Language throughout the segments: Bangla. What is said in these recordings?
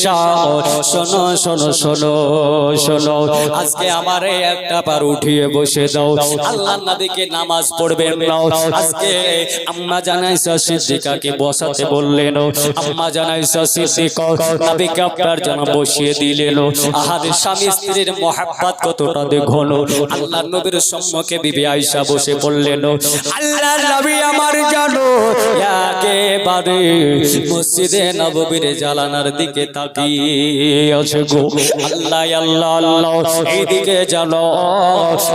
শোনো শোনো শোনো শোনো, আজকে আমারে একটা পার উঠিয়ে বসে দাও। আল্লাহর নবীকে নামাজ পড়বেন না, আজকে আম্মা জান আয়েশা সিদ্দিকাকে বসাতে বললেন। আম্মা জান আয়েশা সিদ্দিকা নবীকে আপনার জন্য বসিয়ে দিলেন। আহারে স্বামী স্ত্রীর মহব্বত কতটা দেখুন। আল্লাহর নবীর সম্মুখে বিবি আয়েশা বসে পড়লেন। আল্লাহর নবী আমার জানো একেবারে মসজিদে নববীর জালানার দিকে তাকিয়ে আছে গো। আল্লাহ আল্লাহ আল্লাহ, এইদিকে জানো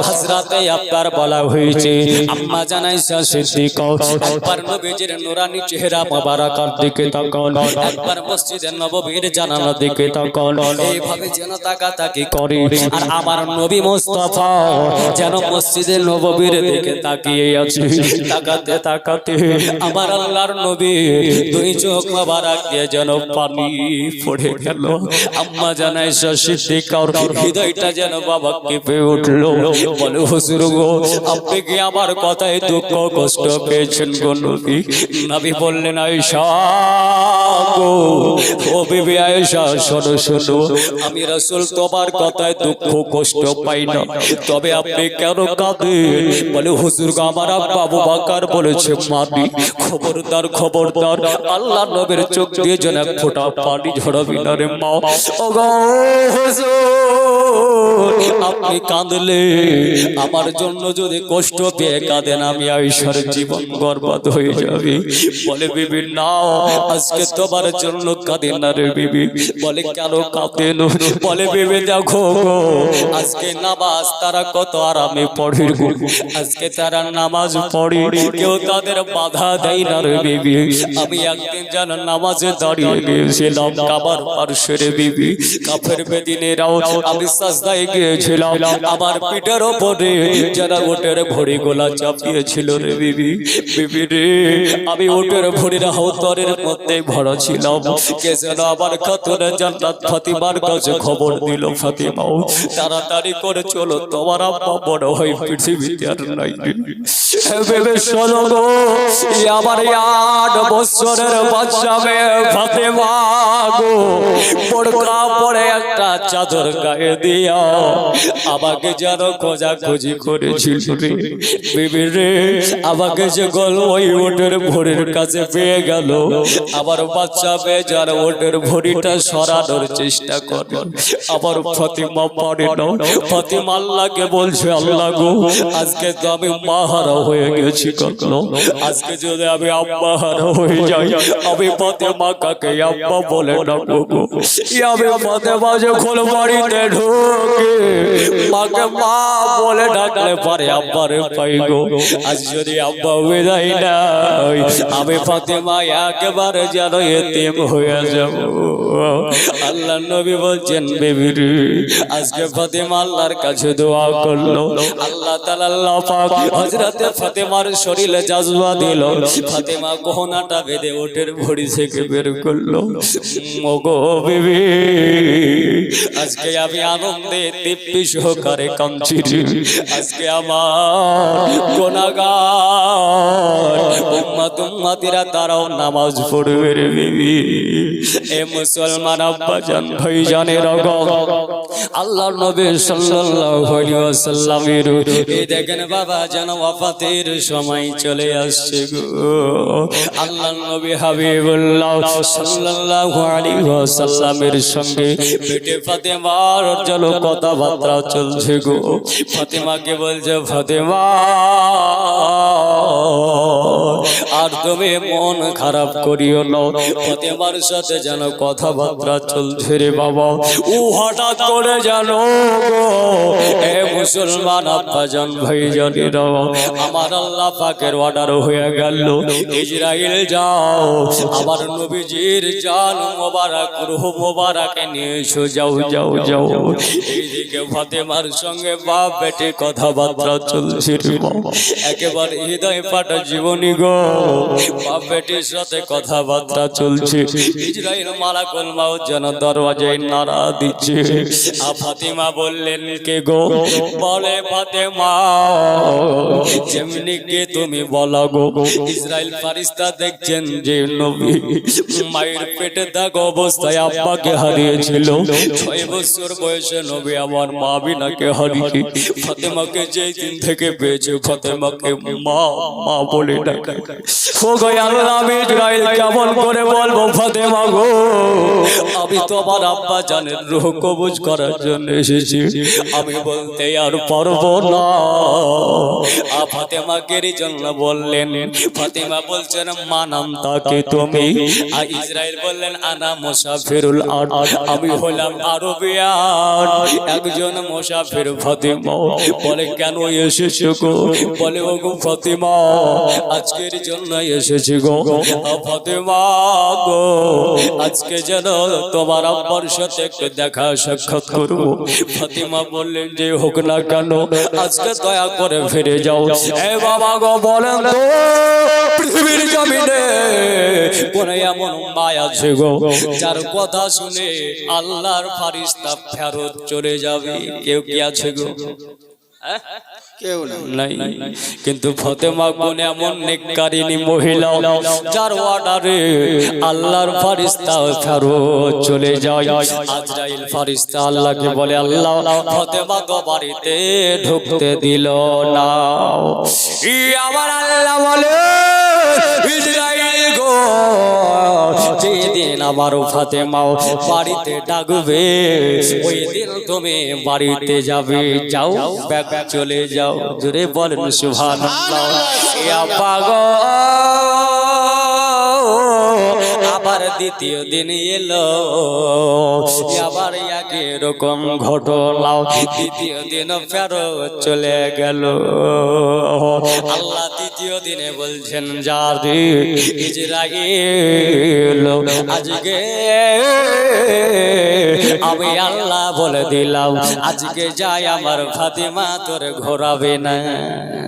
হযরতে আপনার বলা হয়েছে আম্মা জান আয়েশা সিদ্দিকা একবার নবীজির নূরানি চেহারা মোবারকের দিকে তাকান, একবার মসজিদে নববীর জানালার দিকে তাকান, এইভাবে যেন তাকাতাকি করে। আর আমার নবী মুস্তাফা যেন মসজিদে নববীর দিকে তাকিয়ে আছে। তাকাতে তাকাতে আমার আল্লাহর নবী দুই চোখ মোবারক দিয়ে যেন পানি পড়ে গেল। আম্মা জান আয়েশা সিদ্দিকার হৃদয়টা যেন বাবা কেঁপে উঠলো। বলে হুজুর গো, আপনি কি আমার কথায় দুঃখ কষ্ট পেয়েছেন গো নবী? নবী বললেন আয়েশা গো, ও বিবি আয়েশা শোনো শোনো, আমি রাসূল তোমার কথায় দুঃখ কষ্ট পাই না, তবে আপনি কেন কাঁদেন? বলে হুজুর গো, আমার আব্বা আবু বকর বলেছে মানি। খবরদার খবরদার, আল্লাহর নবীর চোখ দিয়ে যেন এক ফোঁটা পানি ঝরাবি না রে মা। ও গো হুজুর, আপনি কাঁদলে আমার জন্য যদি কষ্ট পেয়ে কাঁদেন, আমি আয়েশার জীবন বরবাদ হয়ে যাবে। বলে বিবি না, আজকে তোমার জন্য কাঁদে না রে বিবি। বলে কেন কাঁদেন? বলে বিবি দেখো গো, আজকে নামাজ তারা কত আরামে পড়ে গো, আজকে তারা নামাজ পড়ে, কেউ তাদের বাধা দেয় না রে বিবি। আমি একদিন যেন নামাজে দাঁড়িয়ে গিয়েছিলাম কাবার পার্শ্বে রে বিবি, কাফের বেদিনেরাও আমি সাজদায় গিয়েছিলাম, আমার পিঠের ওপরে যারা ওটের ভড়ি গোলা চাপিয়েছিল রে বিবি। বিবি রে, আমি ওটের ভড়ির হাওতরের মধ্যে ভরা ছিলাম। কে যেন আমার খাতুনে জান্নাত ফাতিমার কাছে খবর দিল, ফাতিমাও তাড়াতাড়ি করে চলো, তোমার আব্বা বড় হয় পৃথিবীতে আর নাই। ভেবে শোনো গো, আমার 8 বছরের বাচ্চা মেয়ে ফাতিমা গো, বোরকা পরে একটা চাদর গায়ে দিয়া আমাকে যেন খোঁজাখুঁজি করেছিল রে বিবি রে। আমাকে যে গল ওই ওটের ভড়ির কাছে পেয়ে গেল, আবার বাচ্চা মেয়ে যার ওটের ভড়িটা সরানোর চেষ্টা করে, আবার ফাতিমা পারে না। ফাতিমা আল্লাহকে বলছে, আল্লাহ গো, আজকে তো আমি মাহারা হয়ে গেছি, কখনো আজকে যদি আমি আব্বা হারা হয়ে যাই, আমি ফাতিমা কাকে আব্বা বলে ডাকবো গো? আমি ফাতিমা যখন বাড়িতে ঢোকে মাকে মা বলে ডাকলে পারে আব্বারে পাই গো। আজ যদি আব্বা বিদায় নাই, আমি ফাতিমা একেবারে যেন এতিম হয়ে যাব। আল্লাহ নবী বলছেন বিবি রে, আজকে ফাতিমা আল্লাহর কাছে দোয়া করলো, আল্লাহ তাআলা আল্লাহ পাক হযরতে ফাতিমার শরীরে জাজবা দিল, ফাতিমা গহনাটা বেঁধে ওটের ভড়ি থেকে বের করলো। ওগো বিবি, আজকে আমি আনন্দে তৃপ্তি সহকারে কাঁদছি। আজকে আমার গুনাহগার উম্মত উম্মতিরা তারাও নামাজ পড়বে রে বিবি। এ মুসলমান আব্বা জান ভাই জানেরা গো, আল্লাহর নবী সাল্লাল্লাহু আলাইহি ওয়াসাল্লামের এই দেখেন বাবা যেন ওয়াফাতের সময় চলে আসছে গো। আল্লাহর নবী হাবিবুল্লাহ সাল্লাল্লাহু আলাইহি ওয়াসাল্লামের সঙ্গে বেটে ফাতেমার যেন কথাবার্তা চলছে গো। ফাতেমাকে বলছে, ফাতেমা আর তুমি মন খারাপ করিও না। ফাতেমার সাথে যেন কথাবার্তা চলছে রে বাবা। ও হঠাৎ করে জানো গো, এ মুসলমান আব্বাজান ভাইজানেরা, আমার আল্লাহ পাকের অর্ডার হয়ে গেল, ইসরাইল যাও, আমার নবীজির জান মোবারক রূহ মোবারক নিয়ে এসো যাও। যাও যাও যাও। এইদিকে ফাতেমার সঙ্গে বাপ বেটে কথাবার্তা চলছে রে বাবা, একেবারে হৃদয় ফাটা জীবনী গো। বাপ বেটির সাথে কথাবার্তা চলছে, ইসরাইল মালাকুল মাউত যেন দরওয়াজায় নাড়া দিচ্ছে। ফাতেমা বললেন কে গো? বলে ফাতেমা যেমনি কে তুমি বলো গো। ইসরাইল ফারিস্তা দেখছেন যে নবী মায়ের পেটে থাকা অবস্থায় আব্বাকে হারিয়েছিল, 6 বছর বয়সে নবী আমার মা বিনাকে হারিয়ে ফাতেমাকে যেই দিন থেকে পেয়েছে ফাতেমাকে মা মা বলে ডাকে। ও গো আল্লাহ, আমি ইসরাইল কেমন করে বলবো ফাতেমা গো, আমি তো আমার আব্বা জানের রূহ কবজ করার জন্য এসেছি, আমি বলতে আর পারবো না। ফাতেমাকে জন্য বললেন। ফাতেমা বলছেন মা নাম তাকে তুমি। আর ইসরাইল বললেন আনা মুসাফিরুল আরব, আমি হলাম আরবিয়ান একজন মুসাফির। ফাতেমা বলে কেন এসেছো গো? বলে ও গো ফাতেমা আজকের জন্য এসেছি গো। ফাতেমা গো আজকে যেন তোমার আব্বার সাথে একটু দেখা সাক্ষাৎ করবো। ফাতেমা বললেন যে হোক না কেন, আজকে দয়া করে ফিরে যাও। এ বাবা গো বলেন তো পৃথিবীর জমিনে কোন এমন মায়া আছে গো যার কথা শুনে আল্লাহর ফারিস্তা ফেরত চলে যাবে? কেউ কি আছে গো? কেউ নাই। কিন্তু ফাতেমা কোন এমন নেককারিনী মহিলা যার অর্ডারে আল্লাহর ফারিস্তা ফেরত চলে যায়। আজরাইল ফারিস্তা আল্লাহকে বলে আল্লাহ ফাতেমা গো বাড়িতে ঢুকতে দিল না। আমার আল্লাহ বলে ইসরাইল গো যেদিন আমার ফাতেমাও বাড়িতে ডাকবে ওই দিন তুমি বাড়িতে যাবে। যাও ব্যাগ চলে যাও। জোরে বলেন সুবহানাল্লাহ। এ আব্বা গো আবার দ্বিতীয় দিন এলো, আবার একই রকম ঘটনা, দ্বিতীয় দিন ফেরত চলে গেল। আল্লাহ দ্বিতীয় দিনে বলছেন যা রে ইসরাইল আজকে আমি আল্লাহ বলে দিলাম আজকে যাই আমার ফাতেমা তোর ঘোরাবে না।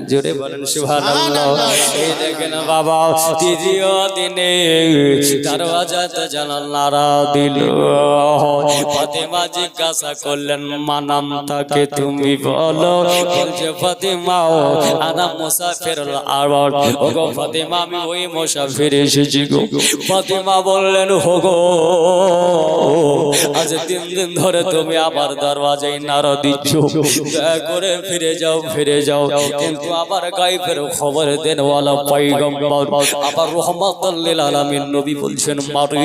জোরে বলেন সুবহানাল্লাহ। এই দেখেন বাবা তৃতীয় দিনে দরওয়াজাতে জানাল নাড়া দিল। ফাতেমা জিজ্ঞাসা করলেন মা নাম তাকে তুমি বলো। বলছে ফাতেমা আনা মুসাফিরুল আরব। ও গো ফাতেমা আমি ওই মুসাফির এসেছি গো। ফাতেমা বললেন হো গো আজ 3 দিন ধরে তুমি আবার দরওয়াজায় নাড়া দিচ্ছ, দয়া করে ফিরে যাও ফিরে যাও। কিন্তু আবার গায়েবের খবর দেন ওয়ালা পয়গম্বর আবার রহমাতুল লিল আলামিন নবী বলছেন মারে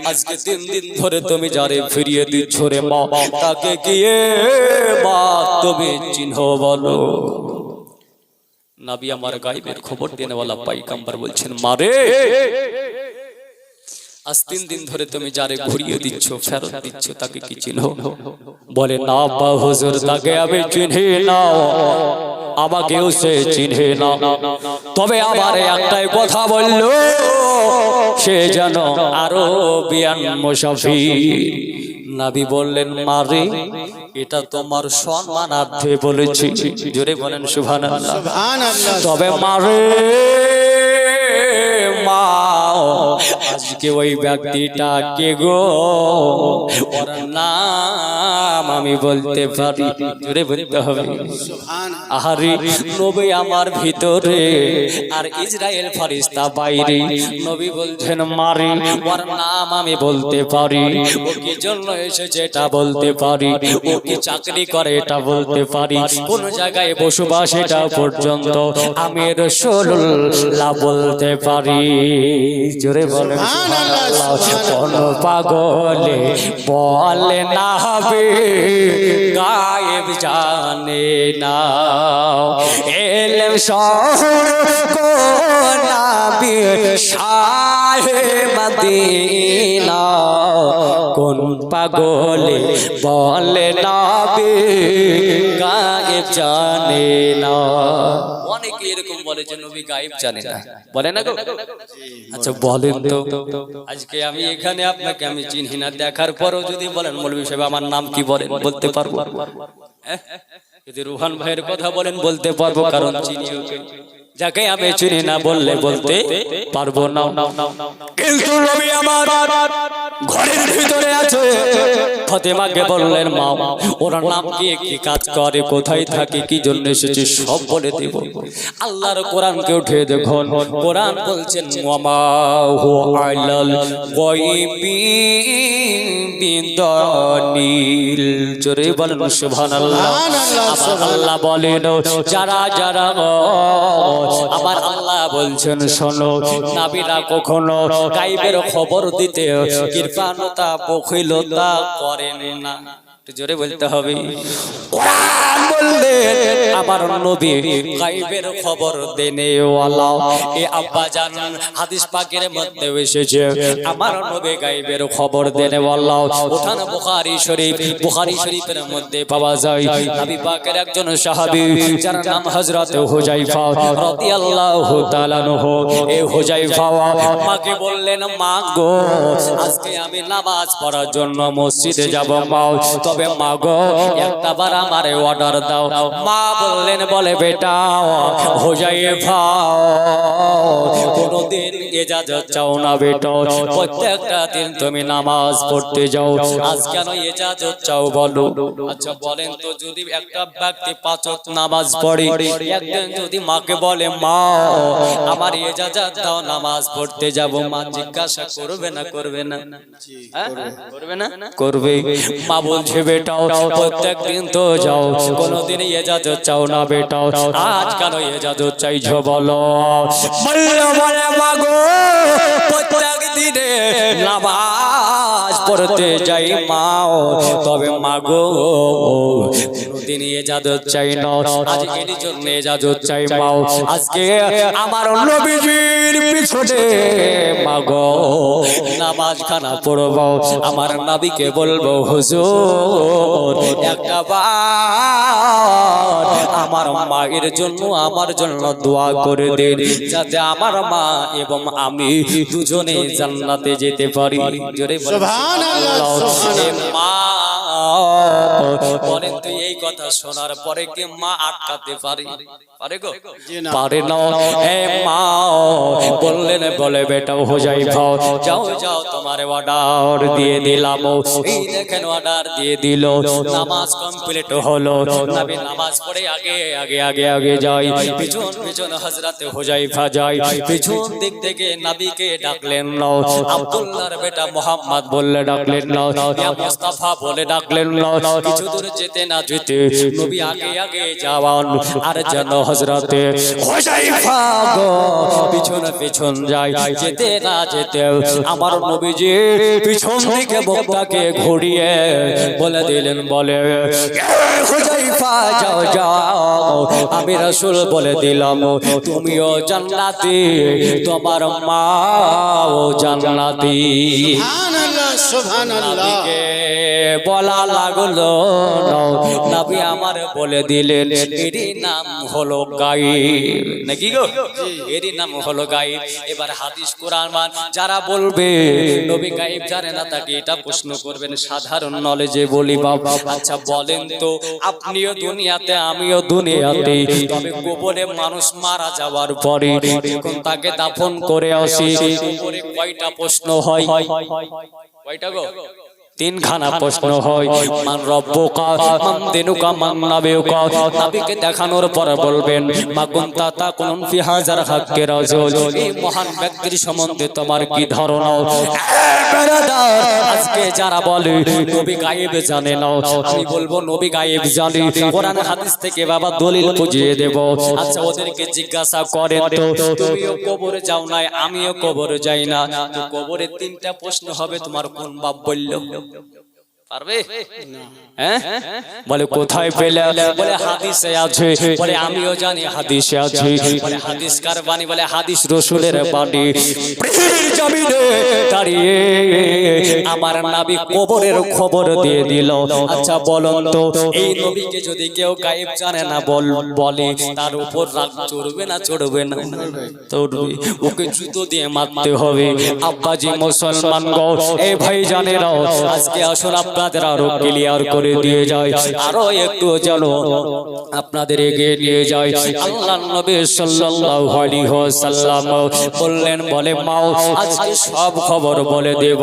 আজকে 3 দিন ধরে তুমি যারে ফিরিয়ে দিচ্ছ রে মা তাকে গিয়ে মা তুমি চিনহো বলো। নবী আমার গায়েবের খবর দেনে ওয়ালা পয়গম্বর বলছেন মারে আজ 3 দিন ধরে তুমি যারে ঘুরিয়ে দিচ্ছ ফেরত দিচ্ছ তাকে কি চিনহো? বলে না আব্বা হুজুর তাকে আমি চিনি না, আমাকেও সে চিনে না। তবে আবার একটাই কথা বললো সে যেন আরবিয়ান মুসাফির। নবী বললেন মারে এটা তোমার সম্মানার্থে বলেছি। জোরে বলেন সুবহানাল্লাহ। তবে মারে মা আজকে ওই ব্যক্তিটা কে গো? ওর নাম আমি বলতে পারি। জোরে বলতে হবে। আহারে নবী আমার ভিতরে আর ইসরাইল ফেরেশতা বাইরে। নবী বলছেন মারি ওর নাম আমি বলতে পারি, ও কি জন্য এসেছে এটা বলতে পারি, ও কি চাকরি করে এটা বলতে পারি, কোন জায়গায় বসবাস এটা পর্যন্ত আমি রাসূলুল্লাহ বলতে পারি। জোরে বলেন সুবহানাল্লাহ। কোন পাগলে বলে না হবে গায়েব জানে না, এলেম নবী শাহে মদিনা। কোন পাগলে বলে নবী গায়েব জানে না। অনেকে এরকম বলে যে নবী গায়েব জানে না, বলে না গো? আচ্ছা বলেন তো, আজকে আমি এখানে আপনাকে আমি চিনি না, দেখার পরও যদি বলেন মৌলভী সাহেব আমার নাম কি, বলেন বলতে পারবো? যদি রুহান ভাইয়ের কথা বলেন বলতে পারবো, কারণ চিনি ওকে। যাকে আমি চিনি না বললে বলতে পারবো না। কিন্তু নবী আমার ঘরের ভিতরে আছে। ফাতেমাকে বললেন মা ওর নাম কি, কি কাজ করে, কোথায় থাকে, কি জন্য এসেছে সব বলে দেব। আল্লাহর কোরআনকে উঠে দেখুন, কোরআন বলছেন ওয়ামা হুয়া আলাল গায়বি বিদানিল। জোরে বলেন সুবহানাল্লাহ। আল্লাহ বলেন যারা যারা, আমার আল্লাহ বলছেন শোনো, নবীরা কখনো গায়েবের খবর দিতে কৃপণতা বখিলতা করেন না। জোরে বলতে হবে। কোরআন বললেন আমার নবী গায়েবের খবর দেনে ওয়ালা। এ আব্বা জান হাদিস পাকের মধ্যে এসেছে আমার নবী গায়েবের খবর দেনে ওয়ালা। ওখান বুখারী শরীফ, বুখারী শরীফের মধ্যে পাওয়া যায় নবী পাকের একজন সাহাবী যার নাম হযরত হুযায়ফা রাদিয়াল্লাহু তাআলা আনহু। এই হুযায়ফা মাকে বললেন মা গো আজকে আমি নামাজ পড়ার জন্য মসজিদে যাব মা, তবে মা গো একটা বার আমারে অর্ডার দাও। মা বললেন বলে বেটা হুযায়ফা কোনদিন ইজাজত চাও না বেটা, প্রত্যেকটা দিন তুমি নামাজ পড়তে যাও, আজ কেন ইজাজত চাও বলো? আচ্ছা বলেন তো, যদি একটা ব্যক্তি পাঁচ ওয়াক্ত নামাজ পড়ে, একদিন যদি মাকে বলে মা আমার ইজাজত দাও নামাজ পড়তে যাব, মা জিজ্ঞাসা করবে না করবে না? করবে না? করবে। মা বলছে বেটা প্রত্যেক দিন তো যাও, কোনদিন ইজাজত চাও না বেটা, আজ কেন ইজাজত চাইছো বলো? বলে মা গো প্রত্যেক দিনে নামাজ পড়তে যাই মা, তবে মা গো কোনদিন ইজাজত চাই না, আজ এর জন্য ইজাজত চাই মা। আজকে আমার নবীজির পিছনে মা গো নামাজ খানা পড়ব, আমার নবীকে বলবো হুজুর একটা বার আমার মায়ের জন্য আমার জন্য দোয়া করে দেন, যাতে আমার মা এবং আমি দুজনে জান্নাতে যেতে পারি। জোরে সুবহানাল্লাহ। মা বলেন তো এই কথা শোনার পরে কি মা আটকাতে পারে? পারে গো? পারে না। এ মা বললেন বলে বেটা হুযায়ফা যাও যাও তোমার অর্ডার দিয়ে দিলাম। এই দেখেন অর্ডার দিয়ে দিল, নামাজ কমপ্লিট হলো। নবী নামাজ পড়ে আগে আগে আগে আগে যায়, পিছন পিছন হযরত হুযায়ফা যায়। পিছন দিক থেকে নবীকে ডাকলেন না, আব্দুল্লাহর বেটা মুহাম্মদ বলে ডাকলেন না, ইয়া মুস্তাফা বলে ডাকলেন না। কিছু দূর যেতে না যেতে নবী আগে আগে যাওয়ান, আর যেন হযরতে হুযায়ফা গো পিছন পিছন যায়। যেতে না যেতে আমার নবীজি পিছন দিকে মুখটাকে ঘুরিয়ে বলে দিলেন বলে হুযায়ফা যাও যাও, আমি রাসূল বলে দিলাম তুমিও জান্নাতি, তোমার মাও জান্নাতি। সুবহানাল্লাহ সুবহানাল্লাহ। বলা লাগলো নবী আমার বলে দিলেন এরই নাম হলো গায়েব, নাকি গো? এরই নাম হলো গায়েব। এবার হাদিস কোরআন মান যারা বলবে নবী গায়েব জানে না, তাকে এটা প্রশ্ন করবেন সাধারণ নলেজে বলি বাবা। আচ্ছা বলেন তো, আপনিও দুনিয়াতে আমিও দুনিয়াতে, তবে কবরে মানুষ মারা যাওয়ার পরে যখন তাকে দাফন করে আসি, কবরে কয়টা প্রশ্ন হয়? কয়টা গো? তিনখানা প্রশ্ন হয়। মান রব্বুকা, মান দিনুকা, মান নাবিয়ুকা। নবীকে দেখানোর পর বলবেন মা কুনতা তাকুন ফি হাযার হাক্কি রাজুল, এই মহান ব্যক্তির সম্বন্ধে তোমার কি ধারণা? আজকে যারা বলে নবী গায়েব জানে না, আমি বলবো নবী গায়েব জানে, কোরআন হাদিস থেকে বাবা দলিল বুঝিয়ে দেব। আচ্ছা ওদেরকে জিজ্ঞাসা করেন তো, তুমিও কবরে যাও নাই, আমিও কবরে যাই না, তো কবরে তিনটা প্রশ্ন হবে, তোমার কোন বাপ বলল? পারবে? হ্যাঁ, বলে কোথায় পেলে? বলে হাদিসে আছে। বলে আমিও জানি হাদিসে আছে। বলে হাদিস কার বাণী? বলে হাদিস রাসূলের বাণী। পৃথিবীর জমিনে দাঁড়িয়ে আমার নবী কবরের খবর দিয়ে দিল। আচ্ছা বলুন তো, এই নবীকে যদি কেউ গায়েব জানে না বলে, তার উপর রাগ চড়বে না চড়বে না? চড়বে। ওকে জুতো দিয়ে মারতে হবে। আব্বাজি মুসলমান গো, এই ভাই জানেরা, আজকে আসুন আপনাদের আরো ক্লিয়ার করে দিয়ে যায়, আরো একটু যেন আপনাদের এগিয়ে নিয়ে যায়। আল্লাহর নবী সাল্লাল্লাহু আলাইহি ওয়াসাল্লাম বললেন, বলে মাও আজকে সব খবর বলে দেব।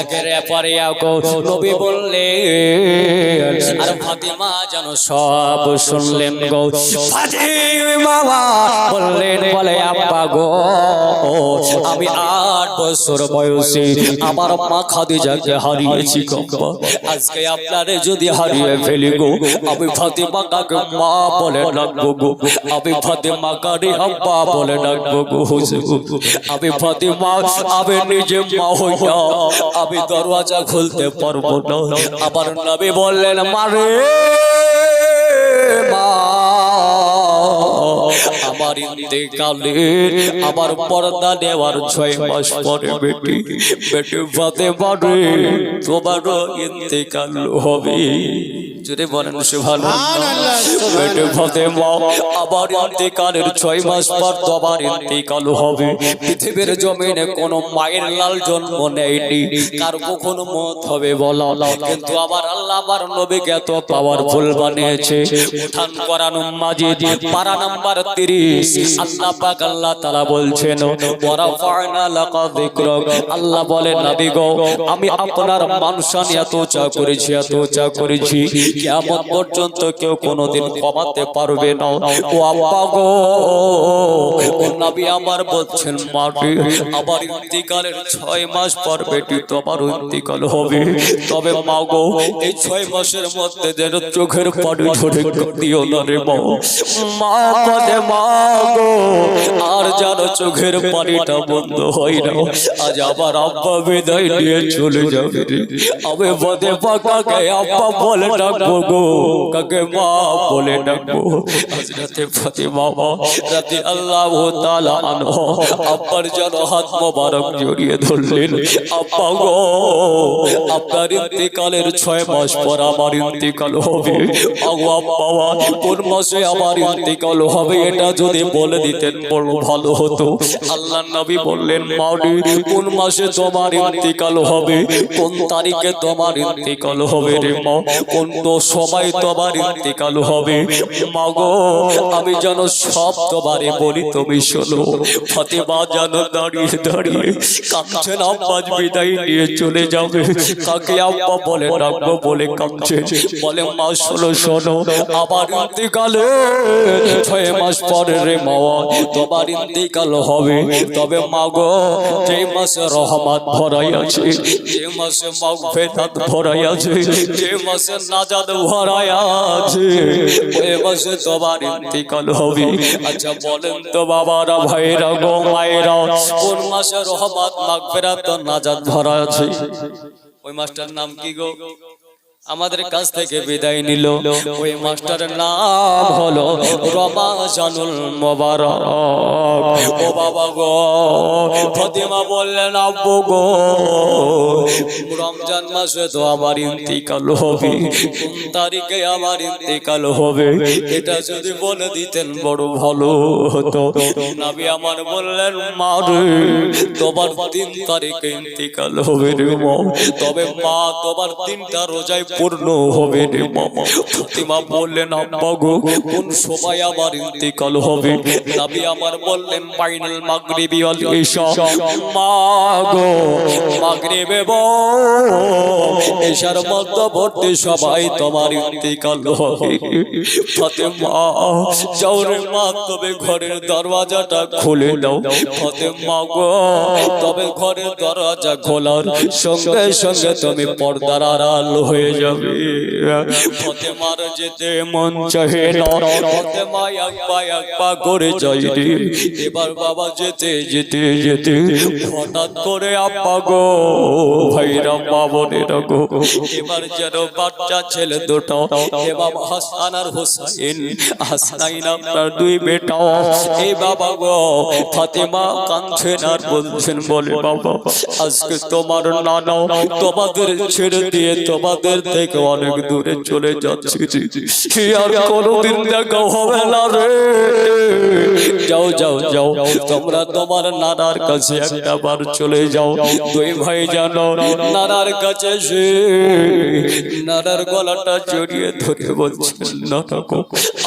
একের পরে এক নবী বললেন, আর ফাতিমা যেন সব শুনলেন গো। ফাতিমা বললেন, বলে আব্বা গো, আমি 8 বছর বয়সে আমার মা খাদিজাকে হারিয়েছি গো। আজকে আপনারে যদি হারিয়ে ফেলি গো, আমি ফাতিমা কাকে মা বলে ডাকবো গো, আমি ফাতিমা কারে আব্বা বলে ডাকবো গো। আমি ফাতিমা, আমি নিজে মা হইয়া আমি দরওয়াজা খুলতে পারবো না। আমার নবী বললেন, মারে মা, আমার ইন্তেকালে আমার পর্দা নেওয়ার 6 মাস পরে বেটি ফাতেমা রে, তোমারও ইন্তেকাল হবে। যদি বলেন সুবহানাল্লাহ। বেটি ফাতেমা, আমার ইন্তেকালের 6 মাস পর তোমার ইন্তেকাল হবে। পৃথিবীর জমিনে কোনো মায়ের লাল জন্ম নেয়নি, কার কখনো মত হবে বলা, কিন্তু আমার আল্লাহ আমার নবীকে এত পাওয়ারফুল বানিয়েছে। উঠান কোরআন মাজিদ পারা নাম্বার 30, আল্লাহ পাক আল্লাহ তাআলা বলছেন, ওয়ারাফা'না লাকা যিকরাক। আল্লাহ বলেন, নবী গো, আমি আপনার মানশান এত উঁচা করেছি, এত উঁচা করেছি, কিয়ামত পর্যন্ত কেউ কোনোদিন কমাতে পারবে না। ও আব্বা গো, ও নবী আমার বলছেন, মাটি আমার ইন্তিকালের 6 মাস পর বেটি তোমার ইন্তিকাল হবে। তবে মা গো, এই 6 মাসের মধ্যে যেন চোখের পানি ঝরে দিও না রে মা। মা বলে, মা গো, আর যেন চোখের পানিটা বন্ধ হয় না। আজ আমার আব্বা বিদায় নিয়ে চলে যাবে রে। আমি বদে কাকে আব্বা বলে ডাকবো গো, কাকে মা বলে ডাকবো। হযরতে ফাতিমা রাদিয়াল্লাহু তাআলা আনহা আব্বার যেন হাত মোবারক জড়িয়ে ধরলেন। আব্বা গো, আপনার ইন্তেকালের 6 মাস পর আমার ইন্তেকাল হবে। আব্বা, কোন মাসে আমার ইন্তেকাল হবে এটা যদি বলে দিতেন বড় ভালো হতো। আল্লাহর নবী বললেন, মাওলি, কোন মাসে তোমার ইন্তেকাল হবে, কোন তারিখে তোমার ইন্তেকাল হবে রে মা, কোন তো সময় তোমার ইন্তেকাল হবে। মা গো, আমি যেন সব তোমারে বলি, তুমি শোনো। ফাতিমা যেন দাঁড়িয়ে দাঁড়িয়ে কাঁদছেন, আব্বা বিদায় নিয়ে চলে যাবে, কাকে আব্বা বলে ডাকবো বলে কাঁদছে। বলে, মা শোনো শোনো, আমার ইন্তেকালে 6 মাস পরে রে মা তোমার ইন্তেকাল হবে। তবে মা গো, যে মাসে রহমত ভরাই আছে, যে মাসে মাগফিরাত ভরাই আছে, যে মাসে নাজাত ভরাই আছে, ওই মাসে তোমার ইন্তেকাল হবে। আচ্ছা বলেন তো বাবারা, ভাইরা গো, মায়েরা, কোন মাসে রহমত মাগফিরাত নাজাত ভরা আছে? ওই মাসটার নাম কি গো? আমাদের কাছ থেকে বিদায় নিল, ওই মাস্টারের নাম হলো রমাজানুল মুবারক। ও বাবা গো, ফাতিমা বললেন, আব্বু গো, রমজান মাসে তো আমার ইন্তেকাল হবে, কোন তারিখে আমার ইন্তেকাল হবে এটা যদি বলে দিতেন বড় ভালো হতো। নবী আমার বললেন, মা রে, তোমার 3 তারিখে ইন্তেকাল হবে রে মা। তবে মা, তোমার 3টা রোজায় পূর্ণ হবে রে মামা। ফাতিমা বললেন, আব্বা গো, কোন সময় আমার ইন্তেকাল হবে? নবী আমার বললেন, বাইনাল মাগরিবি ওয়াল ইশা। মা গো, মাগরিবে ইশার মধ্যবর্তী সময় তোমার ইন্তেকাল হবে। ফাতিমা, যাও রে মা, তবে ঘরের দরওয়াজাটা খুলে দাও। ফাতিমা গো, তবে ঘরের দরওয়াজা খোলার সঙ্গে সঙ্গে তুমি পর্দার আড়াল হয়ে যাবে। ফাতিমার যেতে মন চাহে না, ফাতিমা এক পা করে যায় রে। এবার বাবা যেতে যেতে যেতে হঠাৎ করে, আব্বা গো, ভাইরা মা বোনেরা গো, গো এবার যেন বাচ্চা ছেলে দুটো এ বাবা হাসান আর হোসেন হাসনাইন আপনার দুই বেটা এই বাবা গো ফাতেমা কাঁদছেন আর বলছেন বলে বাবা আজকে তোমার নানা তোমাদের ছেড়ে দিয়ে তোমাদের থেকে অনেক দূরে চলে যাচ্ছে আর কোনোদিন দেখা হবে না রে যাও যাও যাও তোমরা তোমার নানার কাছে একটা বার চলে যাও দুই ভাই জানো নানার কাছে এসে নানার গলাটা জড়িয়ে ধরে বলছেন নানা গো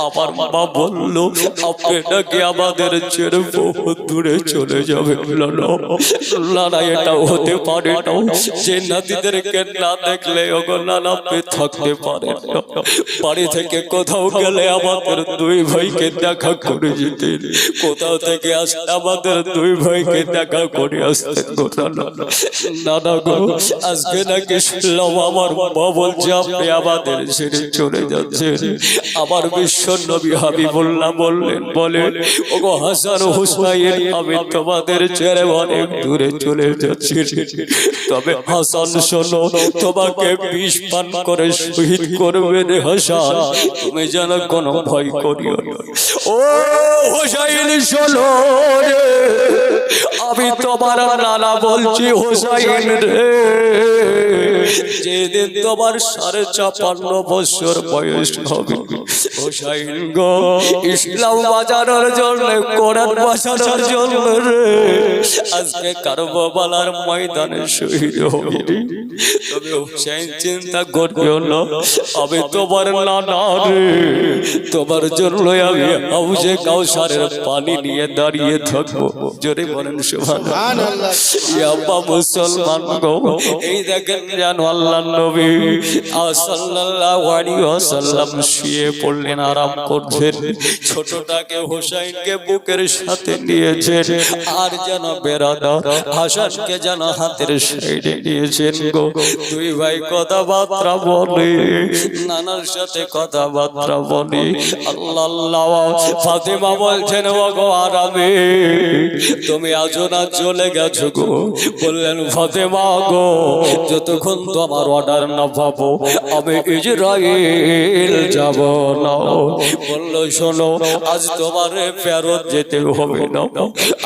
আমার মা বললো আপনি নাকি আমাদের ছেড়ে বহুত দূরে চলে যাবে নানা এটা হতে পারে না যে নাতিদেরকে না দেখলে ওগো নানা আপনি থাকতে পারেন না বাড়ি থেকে কোথাও গেলে আমাদের দুই ভাইকে দেখা করে যেতেন কোথাও থেকে আসলে আমাদের দুই ভাইকে দেখা করে আসতেন নানা গো আজকে নাকি শুনলাম আমার মা বলছে আপনি আমাদের ছেড়ে চলে যাচ্ছেন আমার বিশ্ব নবী হাবিবুল্লাহ বললেন বলে ওগো হাসান হুসাইন আমি তোমাদের ছেড়ে অনেক দূরে চলে যাচ্ছি তবে হাসান শোনো তোমাকে বিষ পান করে শহীদ করবে রে হাসান তুমি যেন কোনো ভয় করিও না ও হুসাইন শোনো রে আমি তোমার নানা বলছি হুসাইন রে যেদিন তোমার 55 বছর বয়স হবে হুসাইন গো ইসলাম বাঁচানোর জন্য কোরআন বাঁচানোর জন্য রে আজকে কারবালার ময়দানে শহীদ হবে তবে হুসাইন চিন্তা করিও না আমি তোমার নানা রে তোমার জন্য আমি হাউজে কাউসারের পানি নিয়ে দাঁড়িয়ে থাকবো জোরে বলেন সুবহানাল্লাহ ইয়া আব্বা মুসলমান গো এই দেখেন জানো আল্লাহর নবী সাল্লাল্লাহু আলাইহি ওয়াসাল্লাম শুয়ে পড়লেন আরাম করছেন ছোটটাকে হুসাইনকে বুকের সাথে নিয়েছেন আর যেন বেরাদার হাসানকে যেন হাতের সাইডে নিয়েছেন গো দুই ভাই কথাবার্তা বলে নানার সাথে কথাবার্তা বলে আল্লাহ আল্লাহ ফাতেমা বলছেন ও গো আরামে তুমি আজও না চলে গেছো গো বললেন ফাতেমা গো যতক্ষণ তোমার অর্ডার না পাবো আমি ইজরাইল যাব না বললো শোনো আজ তোমার ফেরত যেতে হবে না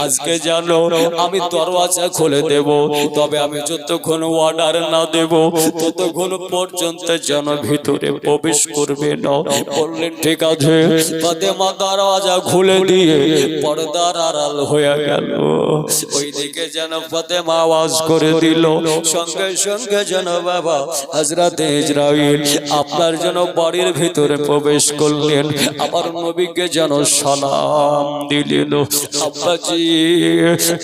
আজকে জানো আমি দরওয়াজা খুলে দেব তবে আমি যতক্ষণ অর্ডার না দেব ততক্ষণ পর্যন্ত যেন ভিতরে প্রবেশ করবে না বললেন ঠিক আছে ফাতেমা দরওয়াজা খুলে দিয়ে পর্দার আড়াল হয়ে গেল ওইদিকে যেন ফাতেমা আওয়াজ করে দিল সঙ্গে সঙ্গে যেন বাবা হযরত ইসরাইল আপনার যেন বাড়ির ভিতরে প্রবেশ করলেন আমার নবীকে যেন সালাম দিলেন আব্বাজি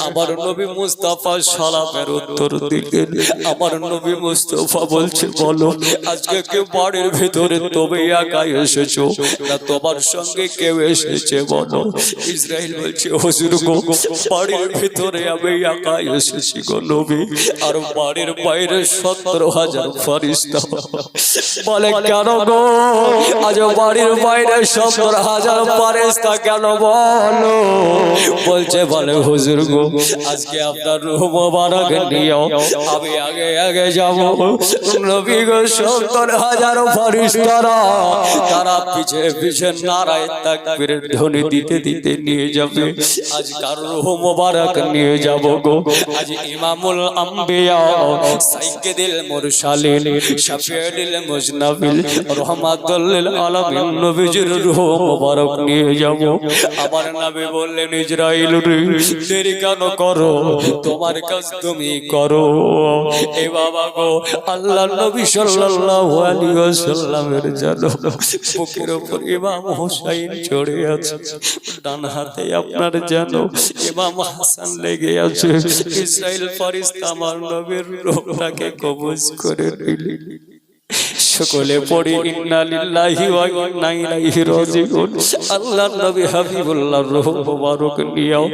আমার নবী মুস্তাফা সালামের উত্তর দিলেন আমার নবী মুস্তাফা বলছে বলো আজকে কে বাড়ির ভিতরে তুমি একা এসেছো না তোমার সঙ্গে কেউ এসেছে বলো ইসরাইল বলছে হুজুর গো বাড়ির ভিতরে আমি একা এসেছি গো নবী আর বাড়ির বাইরে 17,000 ফেরেশতা বলে কেন গো আজ বাড়ির বাইরে 17,000 ফেরেশতা কেন বলো বলছে বলে হুজুর গো আজকে আপনার রূহ মোবারক নিও আমি আগে আগে যাব নবী গো 17,000 ফেরেশতারা তারা পিছে পিছে নারায়ে তাকবীরের ধ্বনি দিতে দিতে নিয়ে যাবে আজ কার রূহ মোবারক নিয়ে যাব গো আজ ইমামুল আম্বিয়া সাইয়্যিদুল মুরসালিন শাফিউল মুজনাবিল রাহমাতুল লিল আলামিন নবীজির রূহ মোবারক নিয়ে যাব আমার নবী বললেন ইসরাইল রে দেরি কেন করো তোমার কাজ তুমি করো এ বাবা গো আল্লাহর নবী সাল্লাল্লাহু আলাইহি ওয়াসাল্লামের জানো বুকের উপর ইমাম হুসাইন চড়ে আছে ডান হাতে আপনার জানো ইমাম হাসান লেগে আছে ইসরাইল ফেরেশতা আমার নবীর রূহটাকে কবজ করে নিলেন সকলে পড়ি ইন্না লিল্লাহি ওয়া ইন্না ইলাইহি রাজিউন। আল্লাহর নবী হাবিবুল্লাহর রূহ মোবারক নিয়েও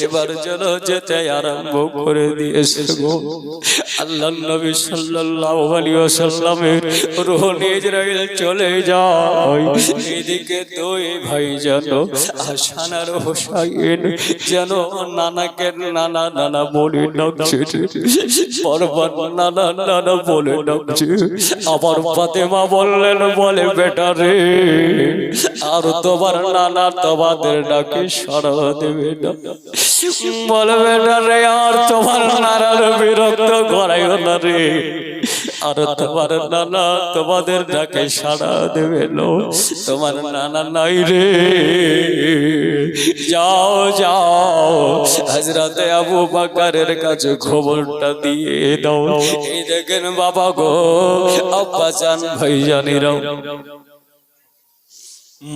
এবার যেন যেতে আরম্ভ করে দিয়েছে গো। আল্লাহর নবী সাল্লাল্লাহু আলাইহি ওয়াসাল্লামের রূহ ইসরাইল চলে যায়। এদিকে দুই ভাই যেন হাসান আর হোসাইন যেন নানাকে নানা নানা বলে ডাকছে, পরপর নানা নানা বলে ডাকছে। আবার ফাতেমা বললেন, বলে বেটা রে, আর তোমার নানা তোমাদের ডাকে সাড়া দেবে না। বলে বেটা রে, আর তোমার নানার বিরক্ত করাইও না রে, আর তোমার নানা তোমাদের ডাকে সাড়া দেবে না। তোমার নানা নাই রে, যাও যাও হযরতে আবু বকরের কাছে খবরটা দিয়ে দাও। এই দেখেন বাবা গো, আব্বা জান ভাইজানেরা,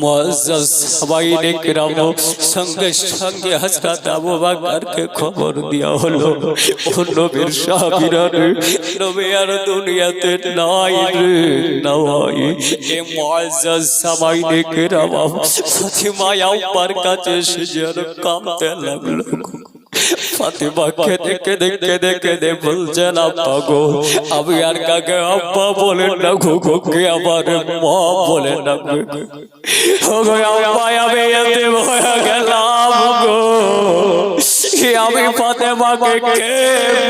মুআজ্জাজ সাহাবায়ে কেরাম সঙ্গে সঙ্গে হযরত আবু বকরকে খবর দেয়া হলো, ও নবীর সাহাবীরা রে, নবী আর দুনিয়াতে নাই রে, নাই। এই মুআজ্জাজ সাহাবায়ে কেরাম ফাতিমা আব্বার কাছে এসে যেন কাঁদতে লাগলো। ফাতিমাকে দেখে দেখে দেখে দে বলছেন, আব্বা গো, আমি আর কাকে আব্বা বলে না গো, কে আবার মা বলে না গো। ও গো আব্বা, আমি এতিম হয়ে গেলাম গো, আমি ফাতিমাকে কে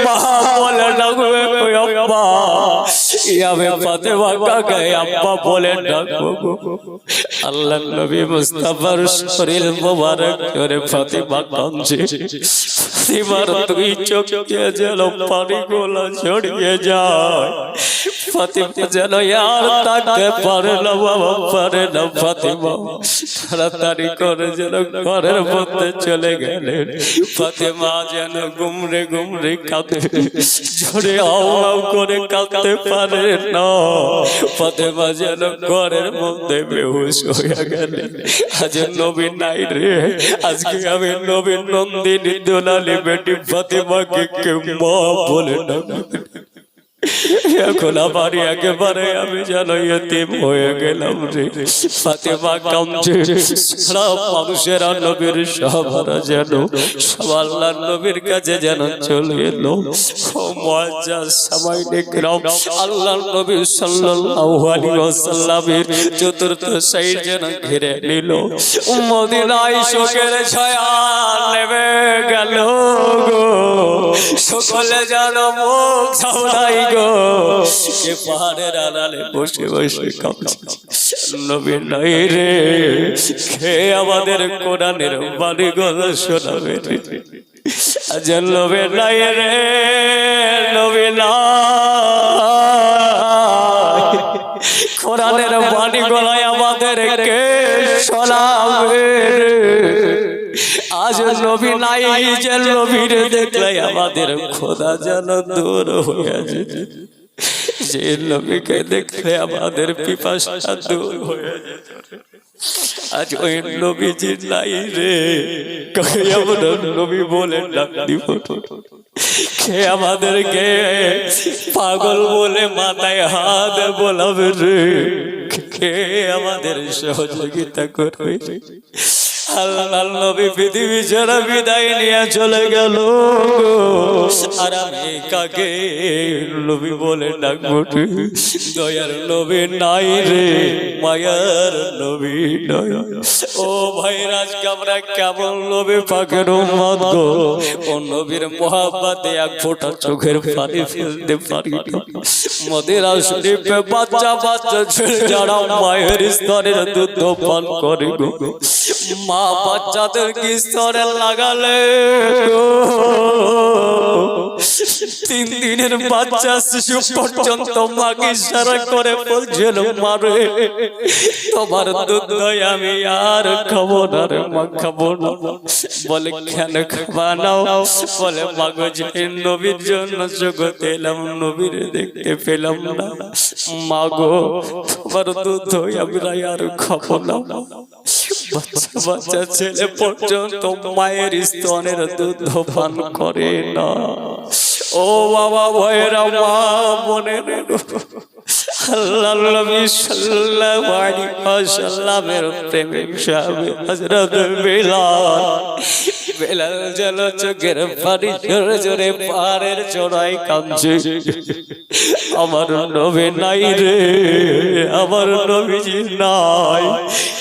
মা বলে না গো আব্বা, আমি ফাতিমাকে আব্বা বলে না গো। আল্লাহর নবী মুস্তাফার শরীর মোবারক করে ফাতিমা কাঁদছে। ফাতিমার দুই চোখে যেন পানি গোলা ছড়িয়ে যায়। ফাতিমা যেন আর তাকে পারে না বাবা, পারে না। ফাতিমা তাড়াতাড়ি করে যেন ঘরের মধ্যে চলে গেলেন। ফাতিমা যেন গুমরে গুমরে কাঁদে, জোরে আও আও করে কাঁদতে পারে না। ফাতিমা যেন ঘরের মধ্যে বেহুশ হয়ে গেলেন। আজ নবী নাই রে, আজকে আমি নবীর নন্দিনী দোলালি বেটি ফাতিমাকে কেউ মা বলে না। এখন আমার একেবারে আমি যেন এতিম হয়ে গেলাম রে। ফাতিমা কাঁদছে, সব মানুষেরা নবীর সাহাবারা যেন সব আল্লাহর নবীর কাছে যেন চলে এলো। ও মুআজ্জাজ সাহাবায়ে কেরাম, আল্লাহর নবী সাল্লাল্লাহু আলাইহি ওয়াসাল্লামের চতুর্থ সাইড যেন ঘিরে নিল। মদিনায় শোকের ছায়া নেমে গেল গো, সকলে যেন মুখ ছাউড়াই গো, এ পাহাড়ের আড়ালে বসে বসে কাঁদছে। নবী নাই রে, কে আমাদের কোরআনের বাণী গলা শোনাবে রে? আজ নবী নাই রে, নবী নাই, কোরআনের বাণী গলায় আমাদের কে শোনাবে রে? আজ নবী নাই, যে নবীর দেখলে আমাদের খোদা যেন দূর হয়ে যেত, যে নবীকে দেখলে আমাদের পিপাসা দূর হয়ে যেত। আজ ওই নবীজি নাই রে, কে আমরা নবী বলে ডাক দিব? কে আমাদেরকে পাগল বলে মাথায় হাত বোলাবে রে? কে আমাদের সহযোগিতা করবে? আল্লাহর নবী পৃথিবী ছেড়ে বিদায় নিয়ে চলে গেল, আর আমি কাকে নবী বলে ডাকবো? দয়ার নবী নাই রে, মায়ার নবী নাই। ও ভাই আজকে আমরা কেমন নবী পাকের উম্মত গো, ও নবীর মোহাব্বতে এক ফোঁটা চোখের পানি ফেলতে পারি না। মদিনা শরীফে বাচ্চা বাচ্চা ছেলে যারা মায়ের স্তনের দুধ পান করে গো, মা বাচ্চাদের কি স্তরে লাগালে গো, 3 দিনের বাচ্চা শিশু পর্যন্ত মাকে ইশারা করে বলছিল, মারে তোমার দুধ দই আমি আর খাবো না রে, মা খাবো না। বলে কেন খাবা না? বলে মাগো, যে নবীর জন্য জগতে এলাম, নবীর দেখতে পেলাম না, মাগো তোমার দুধ দই আমি আর খাবো না। বাচ্চা ছেলে পর্যন্ত মায়ের স্তনের দুধ পান করে না। ও বাবা ভয়েরা, মা মনে আল্লাহর নবী সাল্লাল্লাহু আলাইহি ওয়াসাল্লামের প্রেমিক সাহাবী হযরত বেলাল বেলাল যেন চোখের পানি জোরে জোরে পাহাড়ের চূড়ায় কাঁদছে আমার নবী নাই রে আমার নবীজি নাই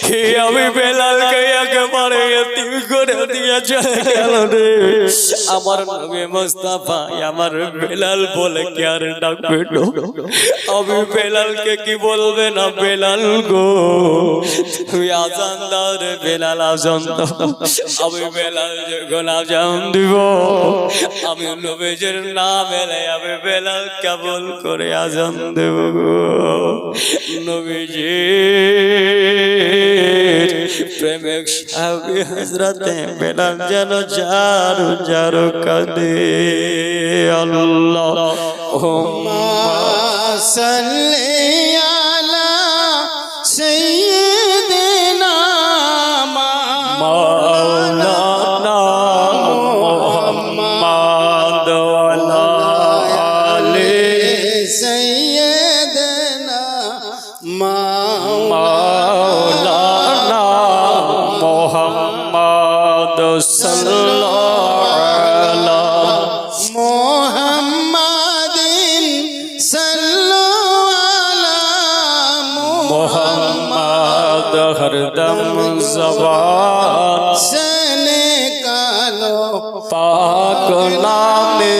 হে আমি বেলালকে একেবারে এতিম করে দিয়ে চলে গেল রে আমার নবী মুস্তাফা আমার বেলাল বলে কি আর ডাকবে আমি বেলালকে কি বলবে না বেলাল গো তুই আজান দাও রে বেলাল আজান দাও আমি বেলাল যখন আজান দিব আমি নবীজির নাম এলে আমি বেলাল কেবল করে আজান দেব গো নবীজি প্রেমিক সাহাবী হযরতে বেলাল যেন জারু জারু কাঁদে আল্লাহুম্মা সাল্লি আলা সাইয়্যিদিনা মাওলানা মুহাম্মদ ওয়ালা আলি সাইয়্যিদিনা মাওলানা মুহাম্মদ সাল্লাল্লাহু আলা মুহাম্মাদিন সাল্লাল্লাহু আলা মুহাম্মদ হরদম জবান से निकालो पाक नामे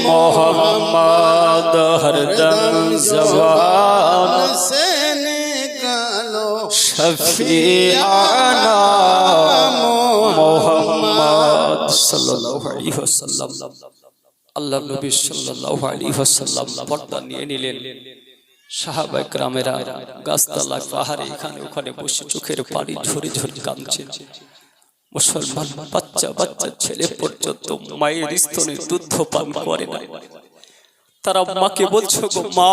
मोहम्मद हरदम जबान से निकालो शफीआना मोहम्मद सल्लल्लाहु अलैहि वसल्लम আল্লাহ নবী সাল্লাল্লাহু আলাইহি ওয়াসাল্লাম পর্দা নিয়ে নিলেন সাহাবায়ে কেরামেরা গাছতলা পাহাড়ে এখানে ওখানে বসে চোখের পানি ঝরে ঝরে কাঁদছে মুসলমান বাচ্চা বাচ্চা ছেলে পর্যন্ত মায়ের স্তনে দুধ পান করে না তারা মাকে বলছো গো মা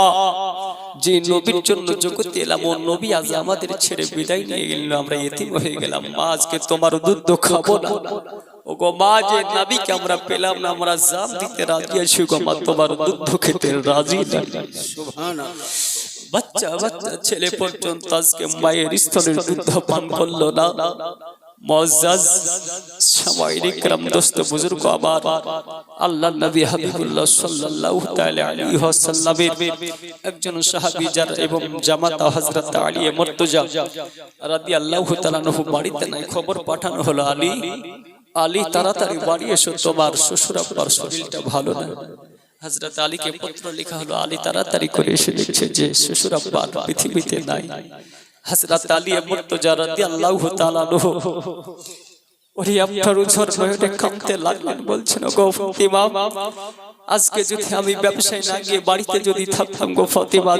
যে নবীর জন্য জগতে এলাম ও নবী আজ আমাদের ছেড়ে বিদায় নিয়ে গেল আমরা এতিম হয়ে গেলাম মা আজকে তোমার দুধ খাবো না ও গো মা যে নবীকে আমরা পেলাম না আমরা জান দিতে রাজি আছি গো মা তোমার দুধ খেতে রাজি না সুবহানাল্লাহ বাচ্চা বাচ্চা ছেলে পর্যন্ত আজকে মায়ের স্তনের দুধ পান করলো না মুআজ্জাজ সামাইর کرام দোস্ত বুজুর্গ আবার আল্লাহর নবী হাবিবুল্লাহ সাল্লাল্লাহু তাআলা আলাইহি ওয়াসাল্লামের একজন সাহাবী যার এবং জামাতা হযরত আলী মুর্তজা রাদিয়াল্লাহু তাআলা আনহু বাড়িতে নাই খবর পাঠানো হলো আলী আলী তাড়াতাড়ি বাড়ি এসো তোমার শ্বশুর আব্বার শরীরটা ভালো না হযরত আলীকে পত্র লেখা হলো আলী তাড়াতাড়ি করে এসে দেখছে যে শ্বশুর আব্বা পৃথিবীতে নাই হযরত আলী মুর্তজা রাদিয়াল্লাহু তাআলা আনহু ওরে আপনার উজর নয়নে কাঁদতে লাগলেন বলছেন গো ফাতিমা আজকে যদি আমি ব্যবসায় না গিয়ে বাড়িতে যদি থাকতাম গো ফাতিমা